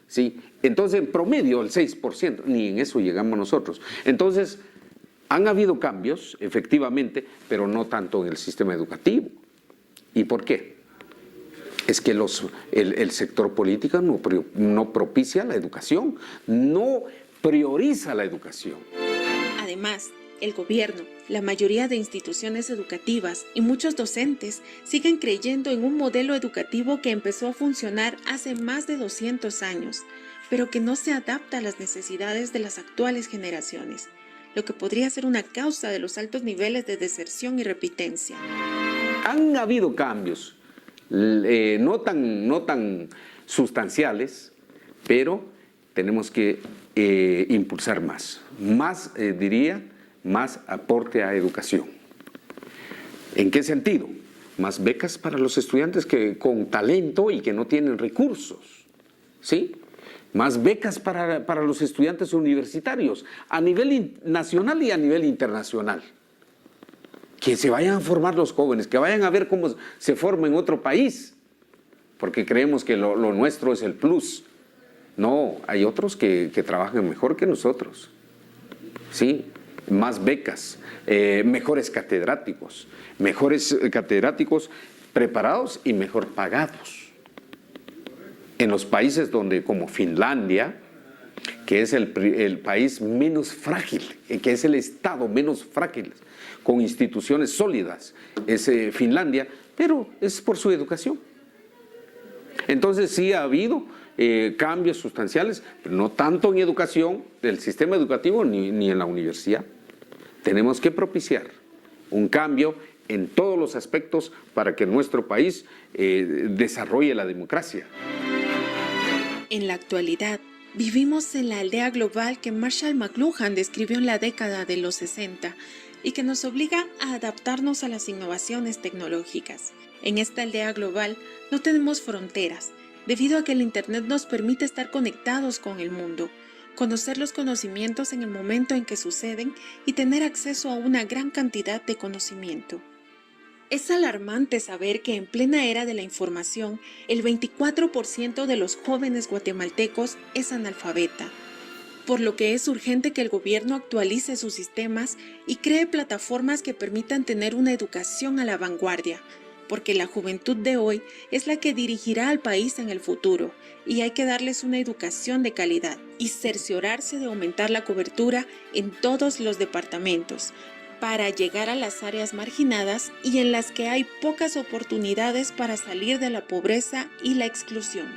¿Sí? Entonces, en promedio, el 6%. Ni en eso llegamos nosotros. Entonces, han habido cambios, efectivamente, pero no tanto en el sistema educativo. ¿Y por qué? Es que el sector político no propicia la educación, no prioriza la educación. Además, el gobierno, la mayoría de instituciones educativas y muchos docentes siguen creyendo en un modelo educativo que empezó a funcionar hace más de 200 años, pero que no se adapta a las necesidades de las actuales generaciones, lo que podría ser una causa de los altos niveles de deserción y repitencia. Han habido cambios, no tan sustanciales, pero tenemos que impulsar más aporte a educación. ¿En qué sentido? Más becas para los estudiantes con talento y que no tienen recursos, ¿sí? Más becas para los estudiantes universitarios a nivel nacional y a nivel internacional. Que se vayan a formar los jóvenes, que vayan a ver cómo se forma en otro país, porque creemos que lo nuestro es el plus. No, hay otros que trabajan mejor que nosotros. Sí, más becas, mejores catedráticos preparados y mejor pagados. En los países como Finlandia, que es el país menos frágil, que es el estado menos frágil, con instituciones sólidas, es Finlandia, pero es por su educación. Entonces sí ha habido cambios sustanciales, pero no tanto en educación, del sistema educativo, ni en la universidad. Tenemos que propiciar un cambio en todos los aspectos para que nuestro país desarrolle la democracia. En la actualidad, vivimos en la aldea global que Marshall McLuhan describió en la década de los 60 y que nos obliga a adaptarnos a las innovaciones tecnológicas. En esta aldea global no tenemos fronteras, debido a que el Internet nos permite estar conectados con el mundo, conocer los conocimientos en el momento en que suceden y tener acceso a una gran cantidad de conocimiento. Es alarmante saber que en plena era de la información, el 24% de los jóvenes guatemaltecos es analfabeta, por lo que es urgente que el gobierno actualice sus sistemas y cree plataformas que permitan tener una educación a la vanguardia, porque la juventud de hoy es la que dirigirá al país en el futuro y hay que darles una educación de calidad y cerciorarse de aumentar la cobertura en todos los departamentos para llegar a las áreas marginadas y en las que hay pocas oportunidades para salir de la pobreza y la exclusión.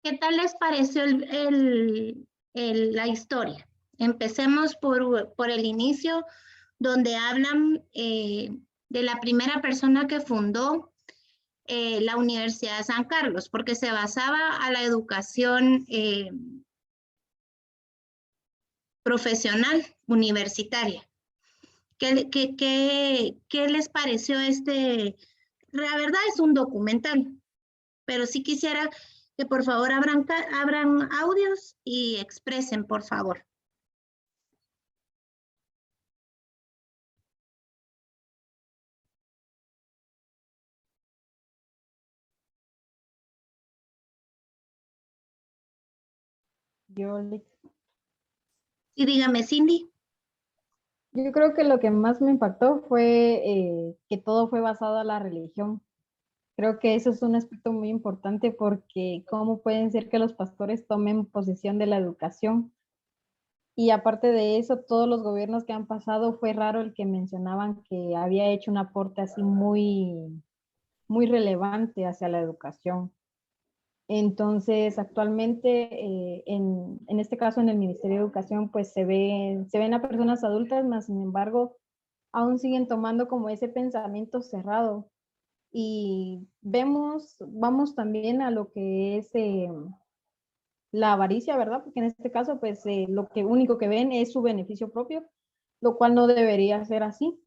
¿Qué tal les pareció la historia? Empecemos por el inicio, donde hablan de la primera persona que fundó la Universidad de San Carlos, porque se basaba a la educación profesional universitaria. ¿Qué les pareció La verdad es un documental, pero sí quisiera que por favor abran audios y expresen, por favor. Y dígame, Cindy. Yo creo que lo que más me impactó fue que todo fue basado a la religión. Creo que eso es un aspecto muy importante porque cómo pueden ser que los pastores tomen posesión de la educación. Y aparte de eso, todos los gobiernos que han pasado, fue raro el que mencionaban que había hecho un aporte así muy relevante hacia la educación. Entonces, actualmente, en este caso, en el Ministerio de Educación, pues se ven a personas adultas, mas sin embargo, aún siguen tomando como ese pensamiento cerrado. Y vamos también a lo que es la avaricia, ¿verdad? Porque en este caso, pues lo único que ven es su beneficio propio, lo cual no debería ser así,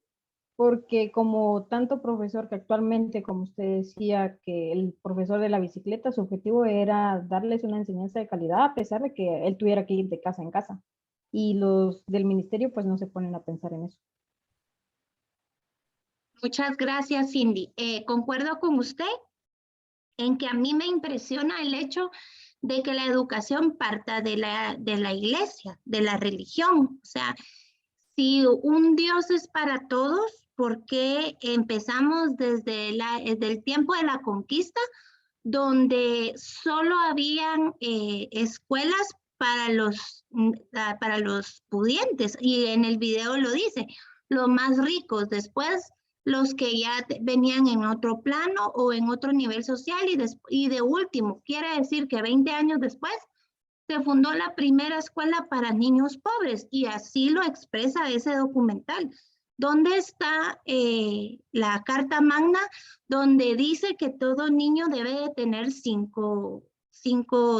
porque como tanto profesor que actualmente, como usted decía, que el profesor de la bicicleta, su objetivo era darles una enseñanza de calidad, a pesar de que él tuviera que ir de casa en casa. Y los del ministerio, pues no se ponen a pensar en eso. Muchas gracias, Cindy. Concuerdo con usted en que a mí me impresiona el hecho de que la educación parta de la iglesia, de la religión. O sea, si un Dios es para todos, ¿por qué empezamos desde el tiempo de la conquista, donde solo habían escuelas para los pudientes? Y en el video lo dice, los más ricos, después los que ya venían en otro plano o en otro nivel social, y de último, quiere decir que 20 años después se fundó la primera escuela para niños pobres, y así lo expresa ese documental. ¿Dónde está la Carta Magna, donde dice que todo niño debe de tener cinco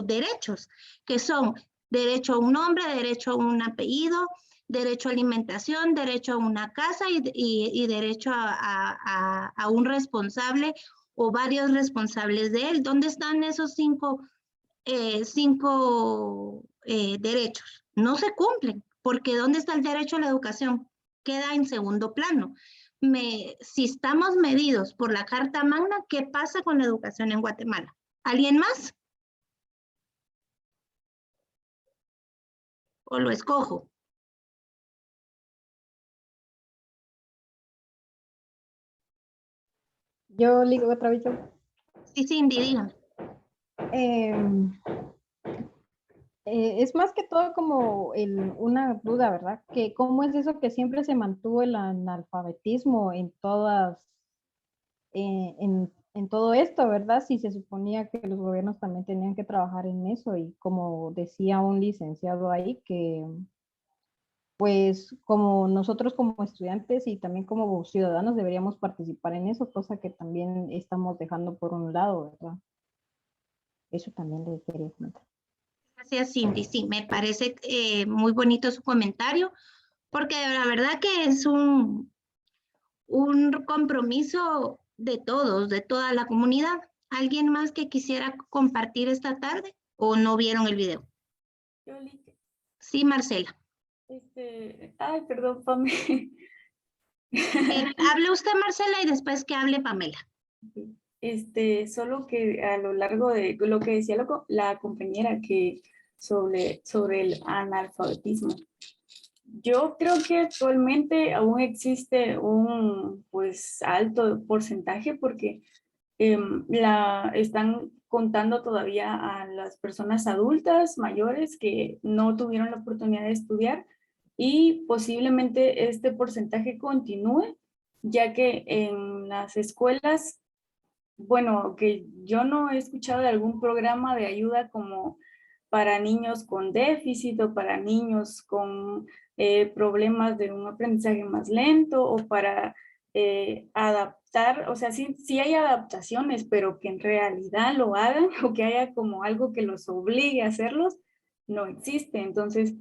derechos, que son derecho a un nombre, derecho a un apellido, derecho a alimentación, derecho a una casa y derecho a un responsable o varios responsables de él? ¿Dónde están esos cinco derechos? No se cumplen, porque ¿dónde está el derecho a la educación? Queda en segundo plano. Si estamos medidos por la Carta Magna, ¿qué pasa con la educación en Guatemala? ¿Alguien más? ¿O lo escojo? Yo ligo otra vez. Sí, Cindy, dígame. Es más que todo como una duda, ¿verdad? Que cómo es eso que siempre se mantuvo el analfabetismo en en todo esto, ¿verdad? Si se suponía que los gobiernos también tenían que trabajar en eso, y como decía un licenciado ahí, que pues como nosotros como estudiantes y también como ciudadanos deberíamos participar en eso, cosa que también estamos dejando por un lado, ¿verdad? Eso también le quería comentar. Gracias, Cindy. Sí, me parece muy bonito su comentario, porque la verdad que es un compromiso de todos, de toda la comunidad. ¿Alguien más que quisiera compartir esta tarde o no vieron el video? Sí, Marcela. Ay, perdón, Pame. Hable usted, Marcela, y después que hable Pamela. Solo que a lo largo de lo que decía la compañera que sobre el analfabetismo. Yo creo que actualmente aún existe un pues alto porcentaje, porque están contando todavía a las personas adultas mayores que no tuvieron la oportunidad de estudiar, y posiblemente este porcentaje continúe, ya que en las escuelas, bueno, que yo no he escuchado de algún programa de ayuda como para niños con déficit o para niños con problemas de un aprendizaje más lento, o para adaptar, o sea, sí hay adaptaciones, pero que en realidad lo hagan o que haya como algo que los obligue a hacerlos, no existe. Entonces,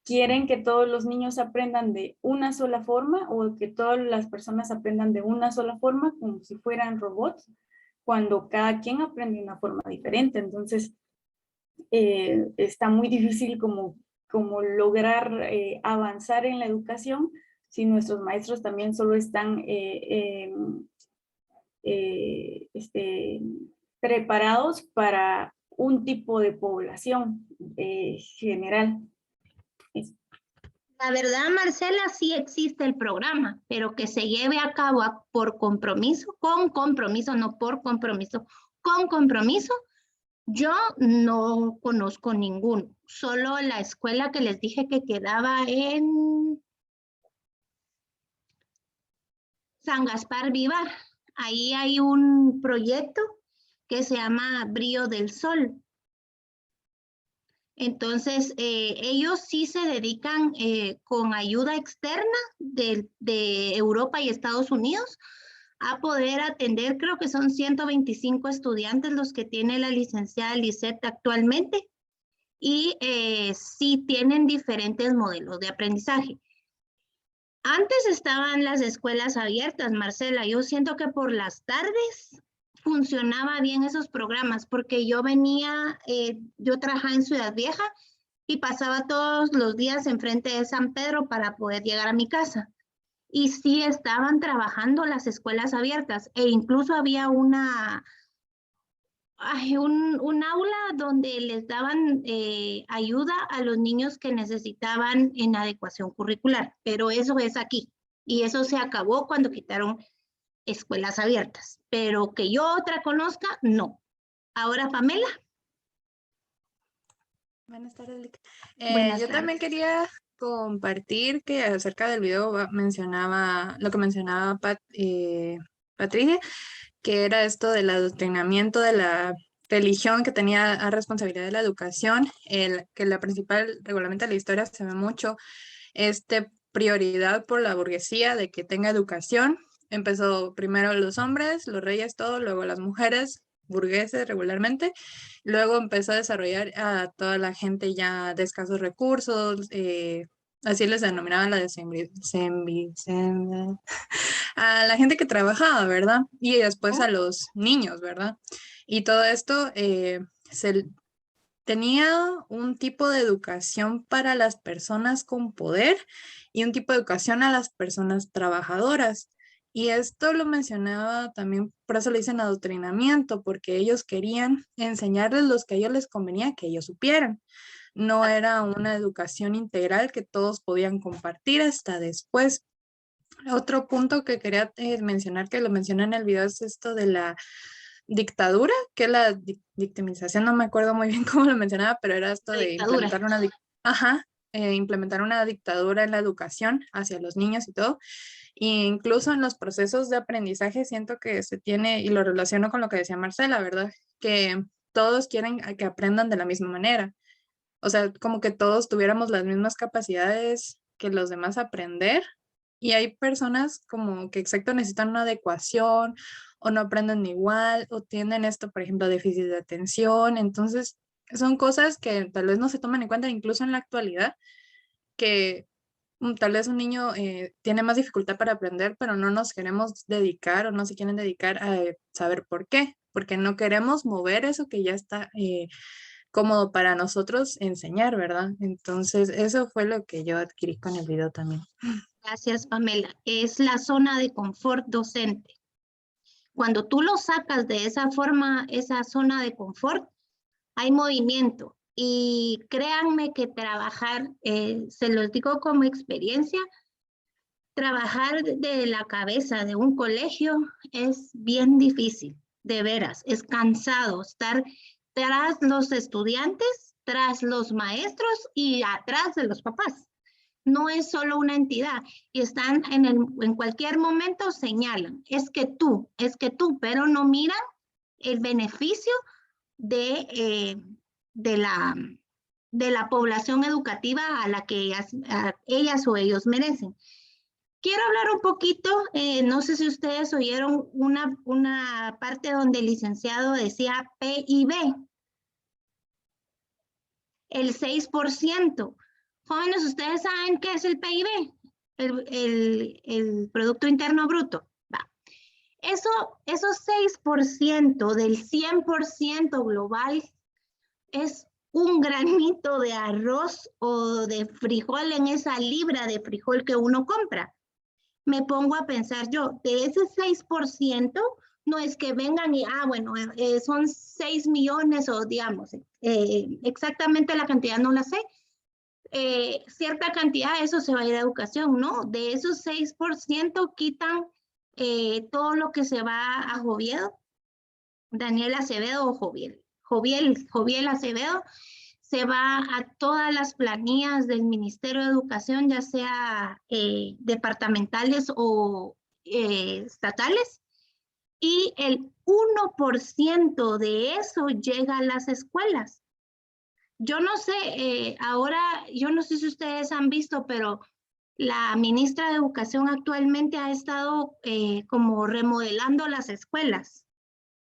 quieren que todos los niños aprendan de una sola forma, o que todas las personas aprendan de una sola forma, como si fueran robots, cuando cada quien aprende de una forma diferente. Entonces, está muy difícil como lograr avanzar en la educación si nuestros maestros también solo están preparados para un tipo de población general. La verdad, Marcela, sí existe el programa, pero que se lleve a cabo por compromiso, con compromiso, no por compromiso, con compromiso. Yo no conozco ninguno, solo la escuela que les dije que quedaba en San Gaspar Vivar. Ahí hay un proyecto que se llama Brío del Sol. Entonces, ellos sí se dedican con ayuda externa de Europa y Estados Unidos a poder atender, creo que son 125 estudiantes los que tiene la licenciada Lisette actualmente, y sí tienen diferentes modelos de aprendizaje. Antes estaban las escuelas abiertas, Marcela. Yo siento que por las tardes funcionaba bien esos programas, porque yo yo trabajaba en Ciudad Vieja y pasaba todos los días enfrente de San Pedro para poder llegar a mi casa. Y sí estaban trabajando las escuelas abiertas, e incluso había un aula donde les daban ayuda a los niños que necesitaban en adecuación curricular, pero eso es aquí, y eso se acabó cuando quitaron escuelas abiertas, pero que yo otra conozca, no. Ahora, Pamela. Buenas tardes, Lic. Buenas Yo tardes. también quería compartir que acerca del video mencionaba lo que mencionaba Patricia, que era esto del adoctrinamiento de la religión que tenía a responsabilidad de la educación, que la principal regulamento de la historia se ve mucho prioridad por la burguesía de que tenga educación. Empezó primero los hombres, los reyes, todo, luego las mujeres, burgueses regularmente, luego empezó a desarrollar a toda la gente ya de escasos recursos, así les denominaban a la gente que trabajaba, ¿verdad? Y después a los niños, ¿verdad? Y todo esto tenía un tipo de educación para las personas con poder y un tipo de educación a las personas trabajadoras. Y esto lo mencionaba también, por eso le dicen adoctrinamiento, porque ellos querían enseñarles los que a ellos les convenía que ellos supieran. No era una educación integral que todos podían compartir hasta después. Otro punto que quería mencionar, que lo mencioné en el video, es esto de la dictadura, que es la victimización, no me acuerdo muy bien cómo lo mencionaba, pero era esto de implementar implementar una dictadura en la educación hacia los niños y todo. E incluso en los procesos de aprendizaje siento que se tiene, y lo relaciono con lo que decía Marcela, ¿verdad? Que todos quieren que aprendan de la misma manera. O sea, como que todos tuviéramos las mismas capacidades que los demás a aprender. Y hay personas como que exacto necesitan una adecuación o no aprenden igual o tienen esto, por ejemplo, déficit de atención. Entonces, son cosas que tal vez no se toman en cuenta incluso en la actualidad, que tal vez un niño tiene más dificultad para aprender, pero no nos queremos dedicar o no se quieren dedicar a saber por qué, porque no queremos mover eso que ya está cómodo para nosotros enseñar, ¿verdad? Entonces, eso fue lo que yo adquirí con el video también. Gracias, Pamela. Es la zona de confort docente. Cuando tú lo sacas de esa forma, esa zona de confort, hay movimiento. Y créanme que trabajar, se los digo como experiencia, trabajar de la cabeza de un colegio es bien difícil, de veras, es cansado estar tras los estudiantes, tras los maestros y atrás de los papás. No es solo una entidad y están en cualquier momento señalan, es que tú, pero no miran el beneficio de la población educativa a la que ellas o ellos merecen. Quiero hablar un poquito, no sé si ustedes oyeron una parte donde el licenciado decía PIB, el 6%. Jóvenes, ¿ustedes saben qué es el PIB? El Producto Interno Bruto. Va. Esos 6% del 100% global es un granito de arroz o de frijol en esa libra de frijol que uno compra. Me pongo a pensar yo, de ese 6%, no es que vengan y, bueno, son 6 millones o digamos, exactamente la cantidad no la sé, cierta cantidad, eso se va a ir a educación, ¿no? De esos 6% quitan todo lo que se va a Joviedo, Daniel Acevedo o Joviel Acevedo, se va a todas las planillas del Ministerio de Educación, ya sea departamentales o estatales, y el 1% de eso llega a las escuelas. yo no sé, ahora, yo no sé si ustedes han visto, pero la ministra de Educación actualmente ha estado como remodelando las escuelas.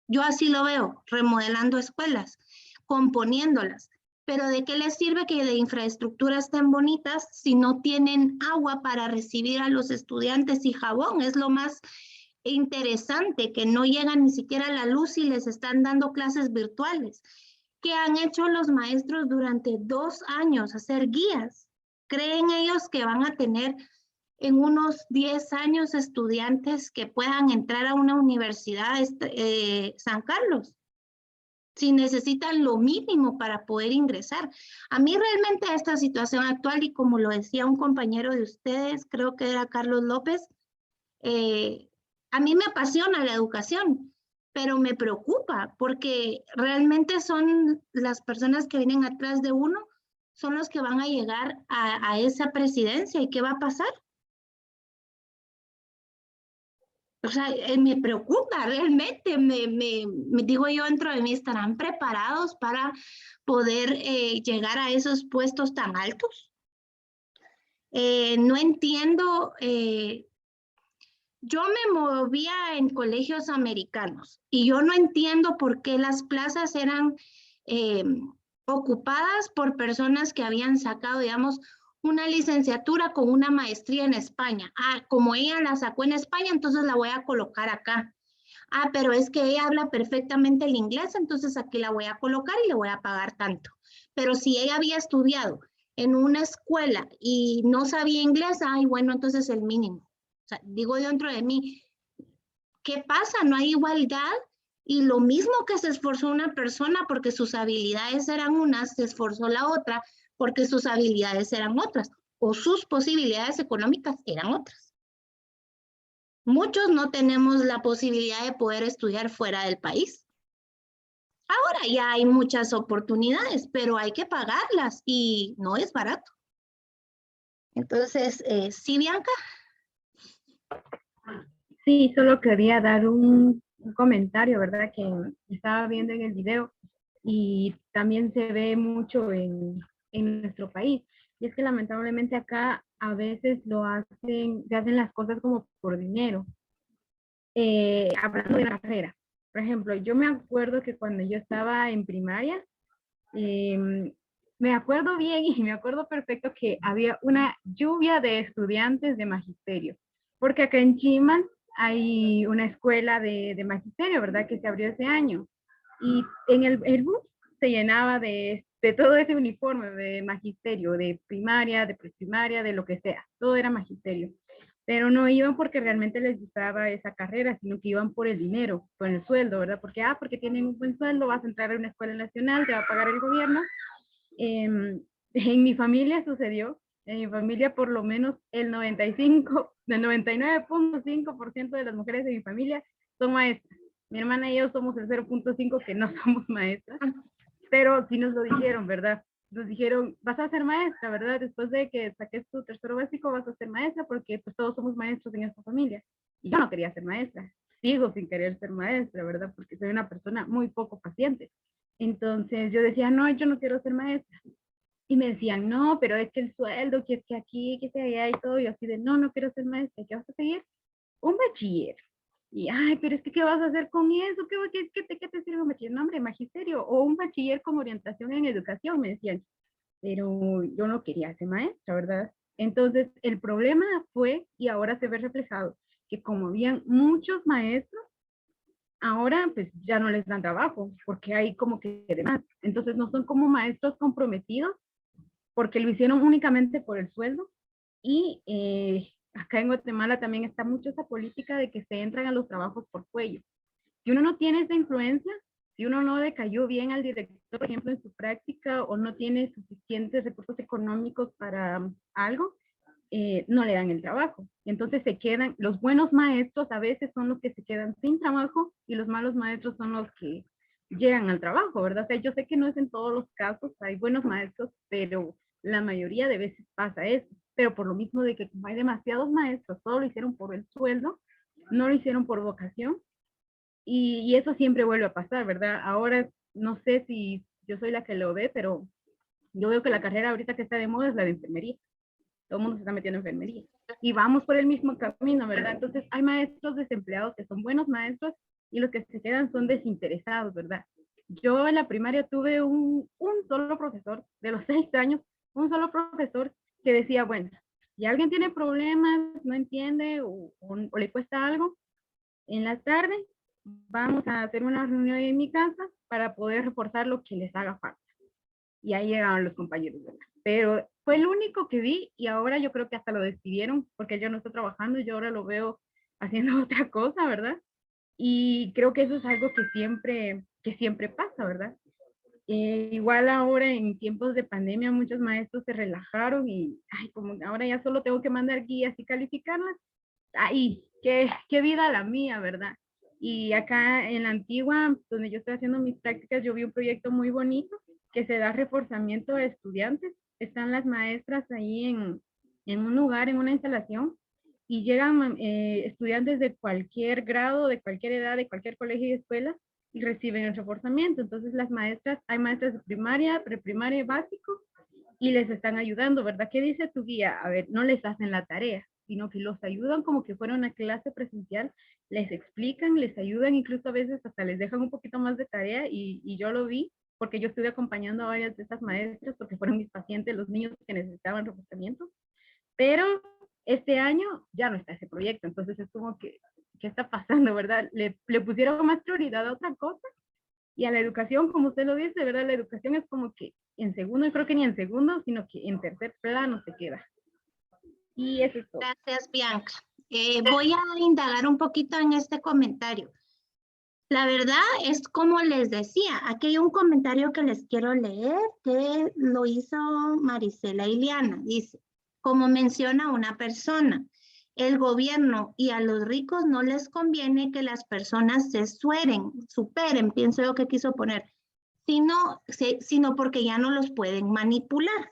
Yo así lo veo, remodelando escuelas, componiéndolas. Pero ¿de qué les sirve que de infraestructura estén bonitas si no tienen agua para recibir a los estudiantes y jabón? Es lo más interesante, que no llegan ni siquiera a la luz y les están dando clases virtuales. ¿Qué han hecho los maestros durante 2 años? Hacer guías. ¿Creen ellos que van a tener en unos 10 años estudiantes que puedan entrar a una universidad San Carlos? Si necesitan lo mínimo para poder ingresar. A mí realmente esta situación actual, y como lo decía un compañero de ustedes, creo que era Carlos López, a mí me apasiona la educación, pero me preocupa porque realmente son las personas que vienen atrás de uno, son los que van a llegar a esa presidencia. ¿Y qué va a pasar? O sea, me preocupa realmente, me digo yo dentro de mí, ¿estarán preparados para poder llegar a esos puestos tan altos? No entiendo, yo me movía en colegios americanos y yo no entiendo por qué las plazas eran ocupadas por personas que habían sacado, digamos, una licenciatura con una maestría en España. Ah, como ella la sacó en España, entonces la voy a colocar acá. Ah, pero es que ella habla perfectamente el inglés, entonces aquí la voy a colocar y le voy a pagar tanto. Pero si ella había estudiado en una escuela y no sabía inglés, ay, bueno, entonces el mínimo. O sea, digo dentro de mí, ¿qué pasa? No hay igualdad. Y lo mismo que se esforzó una persona porque sus habilidades eran unas, se esforzó la otra porque sus habilidades eran otras, o sus posibilidades económicas eran otras. Muchos no tenemos la posibilidad de poder estudiar fuera del país. Ahora ya hay muchas oportunidades, pero hay que pagarlas y no es barato. Entonces, sí, Bianca. Sí, solo quería dar un comentario, ¿verdad? Que estaba viendo en el video y también se ve mucho en nuestro país. Y es que lamentablemente acá a veces se hacen las cosas como por dinero. Hablando de la carrera. Por ejemplo, yo me acuerdo que cuando yo estaba en primaria, me acuerdo bien y me acuerdo perfecto que había una lluvia de estudiantes de magisterio, porque acá en Chiman hay una escuela de magisterio, ¿verdad? Que se abrió ese año. Y en el bus se llenaba de todo ese uniforme de magisterio, de primaria, de preprimaria, de lo que sea. Todo era magisterio. Pero no iban porque realmente les gustaba esa carrera, sino que iban por el dinero, por el sueldo, ¿verdad? Porque tienen un buen sueldo, vas a entrar a una escuela nacional, te va a pagar el gobierno. En mi familia sucedió, en mi familia por lo menos el 99.5% de las mujeres de mi familia son maestras. Mi hermana y yo somos el 0.5 que no somos maestras, pero sí nos lo dijeron, ¿verdad? Nos dijeron, vas a ser maestra, ¿verdad? Después de que saques tu tercero básico, vas a ser maestra porque pues todos somos maestros en esta familia. Y yo no quería ser maestra, sigo sin querer ser maestra, ¿verdad? Porque soy una persona muy poco paciente. Entonces yo decía, no, yo no quiero ser maestra. Y me decían, no, pero es que el sueldo, que es que aquí, que se allá y todo. Y yo así de, no, no quiero ser maestra. ¿Qué vas a seguir? Un bachiller. Y, ay, pero es que, ¿qué vas a hacer con eso? ¿Qué te sirve un bachiller? No, hombre, magisterio. O un bachiller con orientación en educación, me decían. Pero yo no quería ser maestra, ¿verdad? Entonces, el problema fue, y ahora se ve reflejado, que como habían muchos maestros, ahora pues ya no les dan trabajo, porque hay como que demás. Entonces, no son como maestros comprometidos, porque lo hicieron únicamente por el sueldo. Y acá en Guatemala también está mucho esa política de que se entran a los trabajos por cuello. Si uno no tiene esa influencia, si uno no le cayó bien al director, por ejemplo, en su práctica, o no tiene suficientes recursos económicos para algo, no le dan el trabajo. Entonces se quedan, los buenos maestros a veces son los que se quedan sin trabajo y los malos maestros son los que llegan al trabajo, ¿verdad? O sea, yo sé que no es en todos los casos, hay buenos maestros, pero la mayoría de veces pasa eso. Pero por lo mismo de que como hay demasiados maestros, todo lo hicieron por el sueldo, no lo hicieron por vocación, y eso siempre vuelve a pasar, ¿verdad? Ahora no sé si yo soy la que lo ve, pero Yo veo que la carrera ahorita que está de moda es la de enfermería. Todo el mundo se está metiendo en enfermería. Y vamos por el mismo camino, ¿verdad? Entonces hay maestros desempleados que son buenos maestros y los que se quedan son desinteresados, ¿verdad? Yo en la primaria tuve un solo profesor, de los 6 años, un solo profesor que decía, bueno, si alguien tiene problemas, no entiende o le cuesta algo, en la tarde vamos a hacer una reunión en mi casa para poder reforzar lo que les haga falta. Y ahí llegaron los compañeros, ¿verdad? Pero fue el único que vi y ahora yo creo que hasta lo despidieron porque yo no estoy trabajando y yo ahora lo veo haciendo otra cosa, ¿verdad? Y creo que eso es algo que siempre pasa, ¿verdad? Igual ahora en tiempos de pandemia muchos maestros se relajaron y ay, como ahora ya solo tengo que mandar guías y calificarlas. Ay, qué vida la mía, ¿verdad? Y acá en la Antigua, donde yo estoy haciendo mis prácticas, yo vi un proyecto muy bonito que se da reforzamiento a estudiantes. Están las maestras ahí en un lugar, en una instalación, y llegan estudiantes de cualquier grado, de cualquier edad, de cualquier colegio y escuela, y reciben el reforzamiento. Entonces las maestras, hay maestras de primaria, preprimaria y básico, y les están ayudando, ¿verdad? ¿Qué dice tu guía? A ver, no les hacen la tarea, sino que los ayudan como que fuera una clase presencial, les explican, les ayudan, incluso a veces hasta les dejan un poquito más de tarea, y yo lo vi, porque yo estuve acompañando a varias de estas maestras, porque fueron mis pacientes, los niños que necesitaban reforzamiento, pero este año ya no está ese proyecto, entonces es como que, ¿qué está pasando, verdad? Le pusieron más prioridad a otra cosa, y a la educación, como usted lo dice, ¿verdad? La educación es como que en segundo, y creo que ni en segundo, sino que en tercer plano se queda. Y eso es todo. Gracias, Bianca. Voy a indagar un poquito en este comentario. La verdad es como les decía, aquí hay un comentario que les quiero leer que lo hizo Marisela Iliana. Dice, como menciona una persona, el gobierno y a los ricos no les conviene que las personas se superen, pienso yo que quiso poner, sino porque ya no los pueden manipular.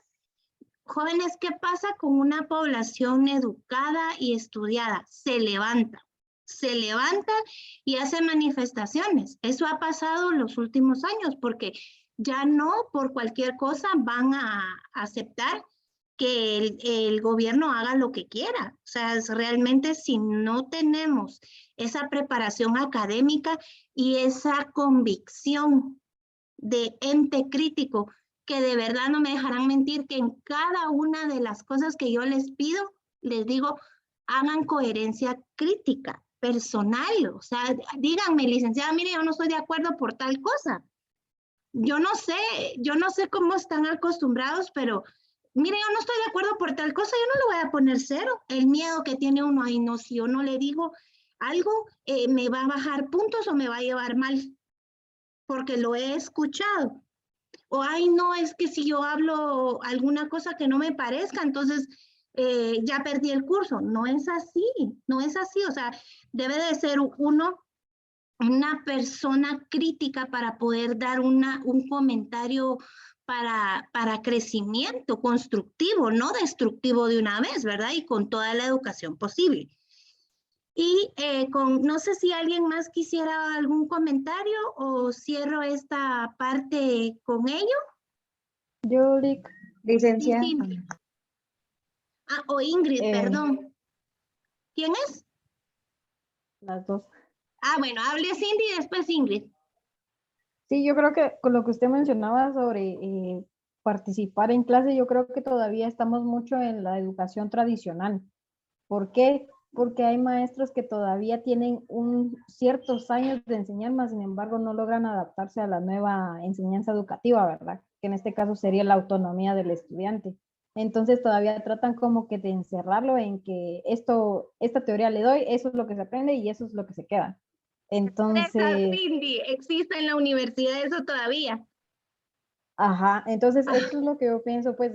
Jóvenes, ¿qué pasa con una población educada y estudiada? Se levanta y hace manifestaciones. Eso ha pasado en los últimos años porque ya no por cualquier cosa van a aceptar que el gobierno haga lo que quiera. O sea, realmente si no tenemos esa preparación académica y esa convicción de ente crítico, que de verdad no me dejarán mentir que en cada una de las cosas que yo les pido, les digo, hagan coherencia crítica, personal. O sea, díganme, licenciada, mire, yo no estoy de acuerdo por tal cosa. Yo no sé cómo están acostumbrados, pero mire, yo no estoy de acuerdo por tal cosa, yo no le voy a poner 0. El miedo que tiene uno, ahí no, si yo no le digo algo, me va a bajar puntos o me va a llevar mal, porque lo he escuchado. O, ay, no, es que si yo hablo alguna cosa que no me parezca, entonces ya perdí el curso. No es así, o sea, debe de ser uno una persona crítica para poder dar un comentario para crecimiento constructivo, no destructivo de una vez, ¿verdad? Y con toda la educación posible. Y no sé si alguien más quisiera algún comentario o cierro esta parte con ello. Yo, licenciada. Sí. O Ingrid, perdón. ¿Quién es? Las dos. Bueno, hable Cindy y después Ingrid. Sí, yo creo que con lo que usted mencionaba sobre participar en clase, yo creo que todavía estamos mucho en la educación tradicional. ¿Por qué? Porque hay maestros que todavía tienen ciertos años de enseñar, mas sin embargo no logran adaptarse a la nueva enseñanza educativa, ¿verdad? Que en este caso sería la autonomía del estudiante. Entonces todavía tratan como que de encerrarlo en que esta teoría le doy, eso es lo que se aprende y eso es lo que se queda. Entonces... Cindy, existe en la universidad eso todavía. Ajá, entonces esto es lo que yo pienso, pues,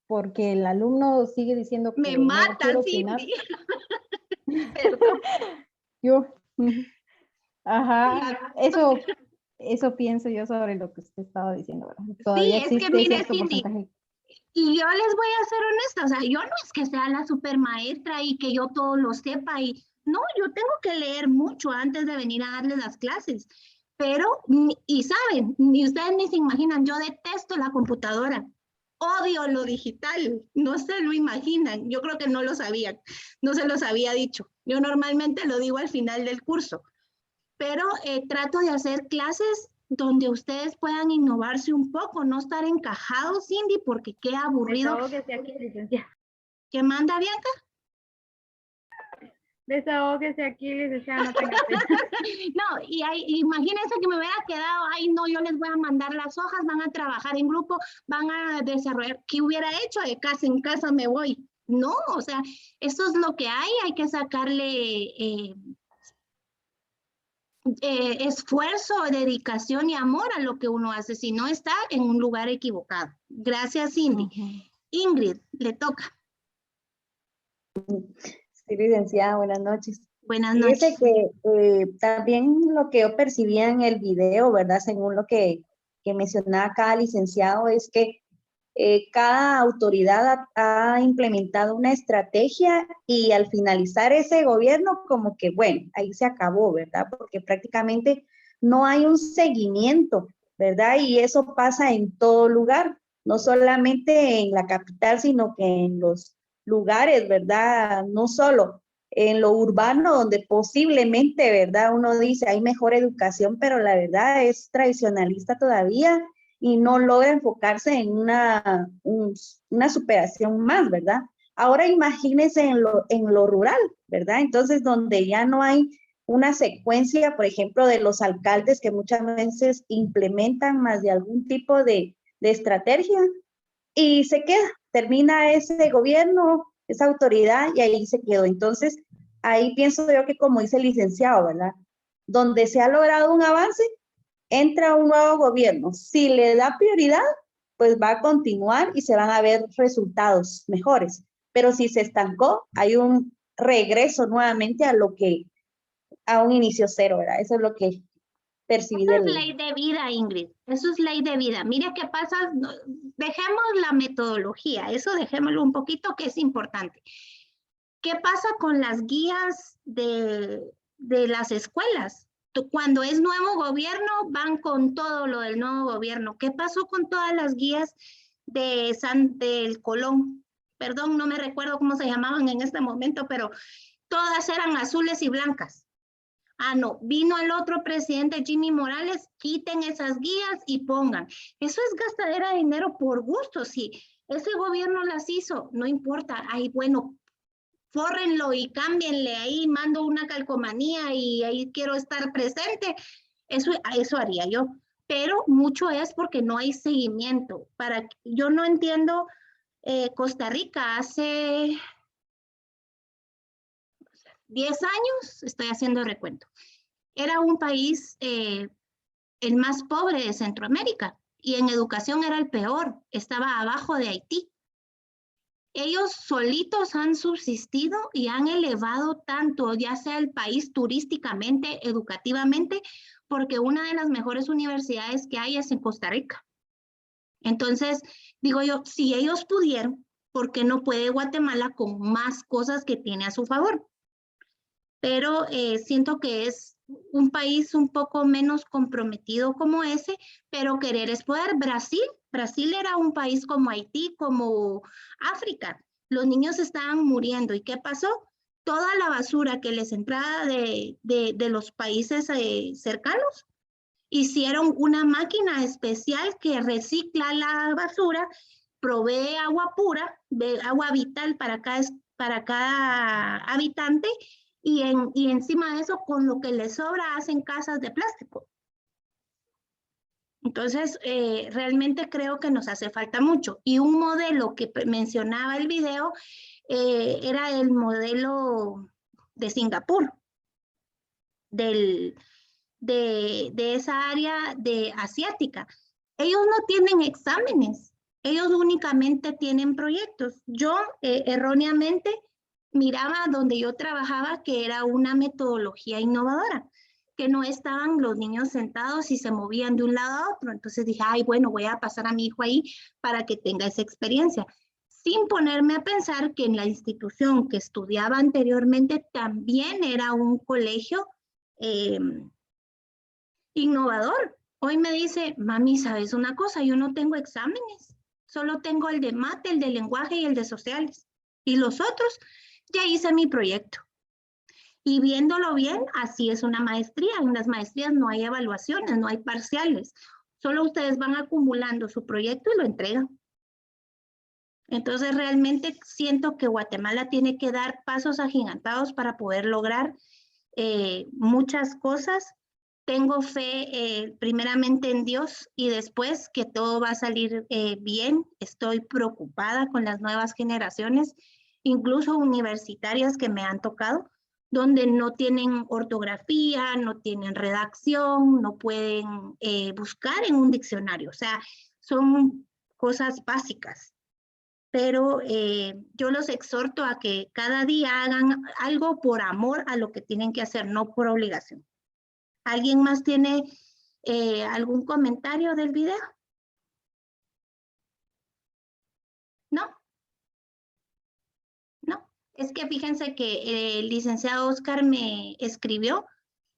porque el alumno sigue diciendo que me mata, no Cindy. Perdón. Ajá, eso pienso yo sobre lo que usted estaba diciendo, ¿verdad? Todavía sí, es que mire, Cindy, porcentaje. Y yo les voy a ser honesta, o sea, yo no es que sea la super maestra y que yo todo lo sepa, no, yo tengo que leer mucho antes de venir a darles las clases, pero, y saben, ni ustedes ni se imaginan, yo detesto la computadora, odio lo digital, no se lo imaginan, yo creo que no lo sabían, no se los había dicho. Yo normalmente lo digo al final del curso, pero trato de hacer clases donde ustedes puedan innovarse un poco, no estar encajados, Cindy, porque qué aburrido. Desahógese aquí, licenciada. ¿Qué manda, Bianca? Desahógese aquí, licenciada, no tenga pena. No, imagínense que me hubiera quedado, ay no, yo les voy a mandar las hojas, van a trabajar en grupo, van a desarrollar, ¿qué hubiera hecho? De casa en casa me voy. No, o sea, eso es lo que hay que sacarle esfuerzo, dedicación y amor a lo que uno hace, si no está en un lugar equivocado. Gracias, Cindy. Ingrid, le toca. Sí, licenciada, buenas noches. Buenas Fíjese noches. que también lo que yo percibía en el video, ¿verdad? Según lo que mencionaba cada licenciado, es que cada autoridad ha implementado una estrategia y al finalizar ese gobierno, como que, bueno, ahí se acabó, ¿verdad? Porque prácticamente no hay un seguimiento, ¿verdad? Y eso pasa en todo lugar, no solamente en la capital, sino que en los lugares, ¿verdad? No solo en lo urbano, donde posiblemente, ¿verdad? Uno dice, hay mejor educación, pero la verdad es tradicionalista todavía y no logra enfocarse en una superación más, ¿verdad? Ahora imagínense en lo rural, ¿verdad? Entonces, donde ya no hay una secuencia, por ejemplo, de los alcaldes que muchas veces implementan más de algún tipo de estrategia y se queda, termina ese gobierno, esa autoridad y ahí se quedó. Entonces, ahí pienso yo que como dice el licenciado, ¿verdad? Donde se ha logrado un avance, entra un nuevo gobierno. Si le da prioridad, pues va a continuar y se van a ver resultados mejores. Pero si se estancó, hay un regreso nuevamente a un inicio cero, ¿verdad? Eso es lo que percibí. Eso es ley de vida, Ingrid. Eso es ley de vida. Mira qué pasa. Dejemos la metodología. Eso dejémoslo un poquito, que es importante. ¿Qué pasa con las guías de las escuelas? Cuando es nuevo gobierno, van con todo lo del nuevo gobierno. ¿Qué pasó con todas las guías del Colón? Perdón, no me recuerdo cómo se llamaban en este momento, pero todas eran azules y blancas. Ah, no, vino el otro presidente, Jimmy Morales, quiten esas guías y pongan. Eso es gastadera de dinero por gusto. Si ese gobierno las hizo, no importa. Ay, bueno, fórrenlo y cámbienle ahí, mando una calcomanía y ahí quiero estar presente. Eso haría yo. Pero mucho es porque no hay seguimiento. Yo no entiendo, Costa Rica hace 10 años, estoy haciendo recuento, era un país el más pobre de Centroamérica y en educación era el peor, estaba abajo de Haití. Ellos solitos han subsistido y han elevado tanto, ya sea el país turísticamente, educativamente, porque una de las mejores universidades que hay es en Costa Rica. Entonces, digo yo, si ellos pudieron, ¿por qué no puede Guatemala con más cosas que tiene a su favor? Pero siento que es un país un poco menos comprometido como ese, pero querer es poder. Brasil era un país como Haití, como África. Los niños estaban muriendo. ¿Y qué pasó? Toda la basura que les entraba de los países cercanos, hicieron una máquina especial que recicla la basura, provee agua pura, agua vital para cada habitante, y encima de eso, con lo que les sobra, hacen casas de plástico. Entonces, realmente creo que nos hace falta mucho. Y un modelo que mencionaba el video era el modelo de Singapur, de esa área asiática. Ellos no tienen exámenes, ellos únicamente tienen proyectos. Yo erróneamente miraba donde yo trabajaba que era una metodología innovadora, que no estaban los niños sentados y se movían de un lado a otro. Entonces dije, ay, bueno, voy a pasar a mi hijo ahí para que tenga esa experiencia, sin ponerme a pensar que en la institución que estudiaba anteriormente también era un colegio innovador. Hoy me dice, mami, ¿sabes una cosa? Yo no tengo exámenes. Solo tengo el de mate, el de lenguaje y el de sociales. Y los otros, ya hice mi proyecto. Y viéndolo bien, así es una maestría. En las maestrías no hay evaluaciones, no hay parciales. Solo ustedes van acumulando su proyecto y lo entregan. Entonces, realmente siento que Guatemala tiene que dar pasos agigantados para poder lograr muchas cosas. Tengo fe primeramente en Dios y después que todo va a salir bien. Estoy preocupada con las nuevas generaciones, incluso universitarias que me han tocado, donde no tienen ortografía, no tienen redacción, no pueden buscar en un diccionario. O sea, son cosas básicas. Pero yo los exhorto a que cada día hagan algo por amor a lo que tienen que hacer, no por obligación. ¿Alguien más tiene algún comentario del video? ¿No? No. Es que fíjense que el licenciado Oscar me escribió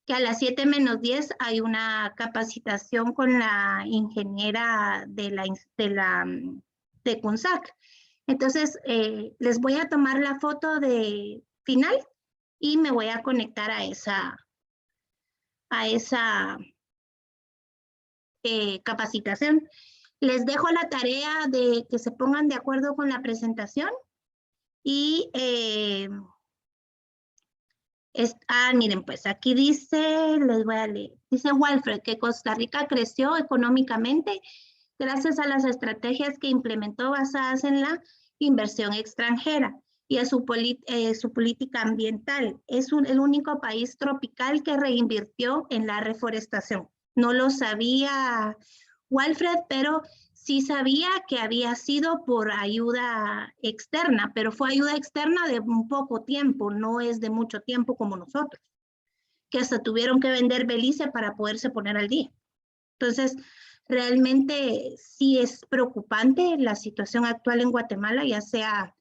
que a las 7:10 hay una capacitación con la ingeniera de CUNSAC. Entonces, les voy a tomar la foto de final y me voy a conectar a esa capacitación. Les dejo la tarea de que se pongan de acuerdo con la presentación y miren, pues aquí dice, les voy a leer, dice Walfred que Costa Rica creció económicamente gracias a las estrategias que implementó basadas en la inversión extranjera y a su política ambiental. Es el único país tropical que reinvirtió en la reforestación. No lo sabía Walfred, pero sí sabía que había sido por ayuda externa, pero fue ayuda externa de un poco tiempo, no es de mucho tiempo como nosotros, que hasta tuvieron que vender Belice para poderse poner al día. Entonces, realmente sí es preocupante la situación actual en Guatemala, ya sea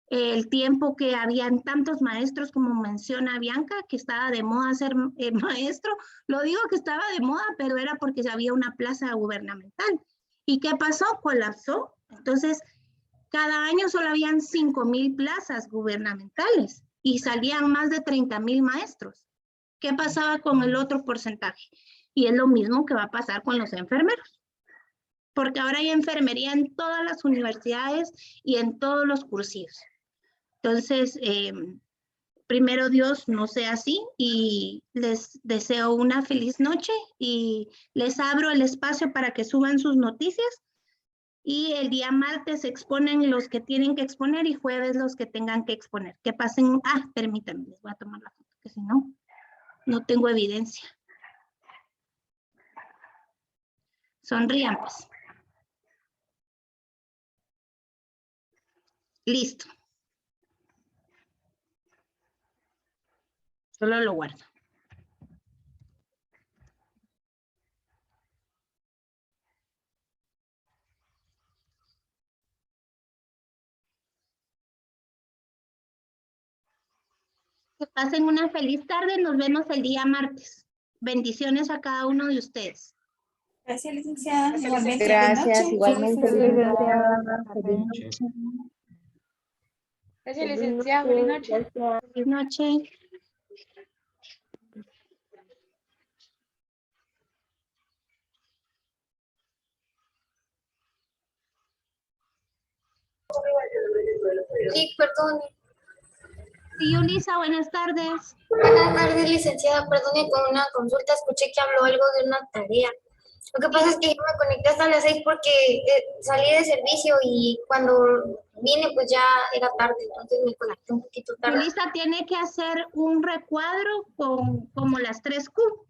el tiempo que habían tantos maestros como menciona Bianca, que estaba de moda ser maestro. Lo digo que estaba de moda, pero era porque había una plaza gubernamental. ¿Y qué pasó? Colapsó. Entonces, cada año solo habían 5,000 plazas gubernamentales y salían más de 30,000 maestros. ¿Qué pasaba con el otro porcentaje? Y es lo mismo que va a pasar con los enfermeros. Porque ahora hay enfermería en todas las universidades y en todos los cursillos. Entonces, primero Dios no sea así y les deseo una feliz noche y les abro el espacio para que suban sus noticias y el día martes exponen los que tienen que exponer y jueves los que tengan que exponer. Que pasen, permítanme, les voy a tomar la foto, que si no, no tengo evidencia. Sonrían, pues. Listo. Solo lo guardo. Que pasen una feliz tarde. Nos vemos el día martes. Bendiciones a cada uno de ustedes. Gracias, licenciada. Gracias, igualmente. Gracias, licenciada. Feliz noche. Feliz noche. Sí, perdón. Sí, Yulisa, buenas tardes. Buenas tardes, licenciada. Perdone con una consulta. Escuché que habló algo de una tarea. Lo que pasa es que yo me conecté hasta las 6 porque salí de servicio y cuando vine pues ya era tarde, entonces me conecté un poquito tarde. Yulisa tiene que hacer un recuadro con como las 3Q.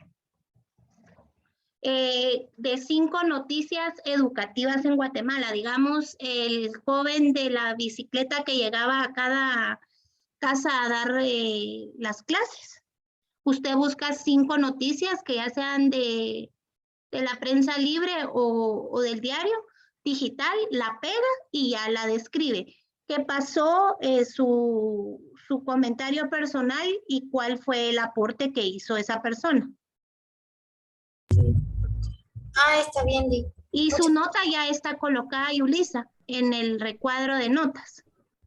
De 5 noticias educativas en Guatemala. Digamos, el joven de la bicicleta que llegaba a cada casa a dar las clases. Usted busca 5 noticias que ya sean de la prensa libre o del diario digital, la pega y ya la describe. ¿Qué pasó? Su comentario personal y cuál fue el aporte que hizo esa persona. Está bien, Di. Y su nota ya está colocada, Yulisa, en el recuadro de notas.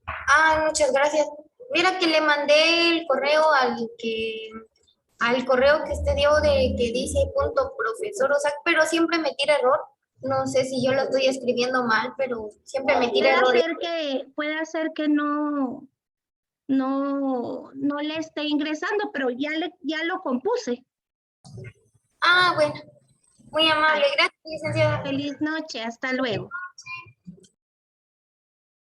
Ah, muchas gracias. Mira que le mandé el correo al correo que usted dio de que dice punto profesor, o sea, pero siempre me tira error. No sé si yo lo estoy escribiendo mal, pero siempre me tira error. Puede ser que no le esté ingresando, pero ya lo compuse. Ah, bueno. Muy amable. Gracias, licenciada. Feliz noche. Hasta luego.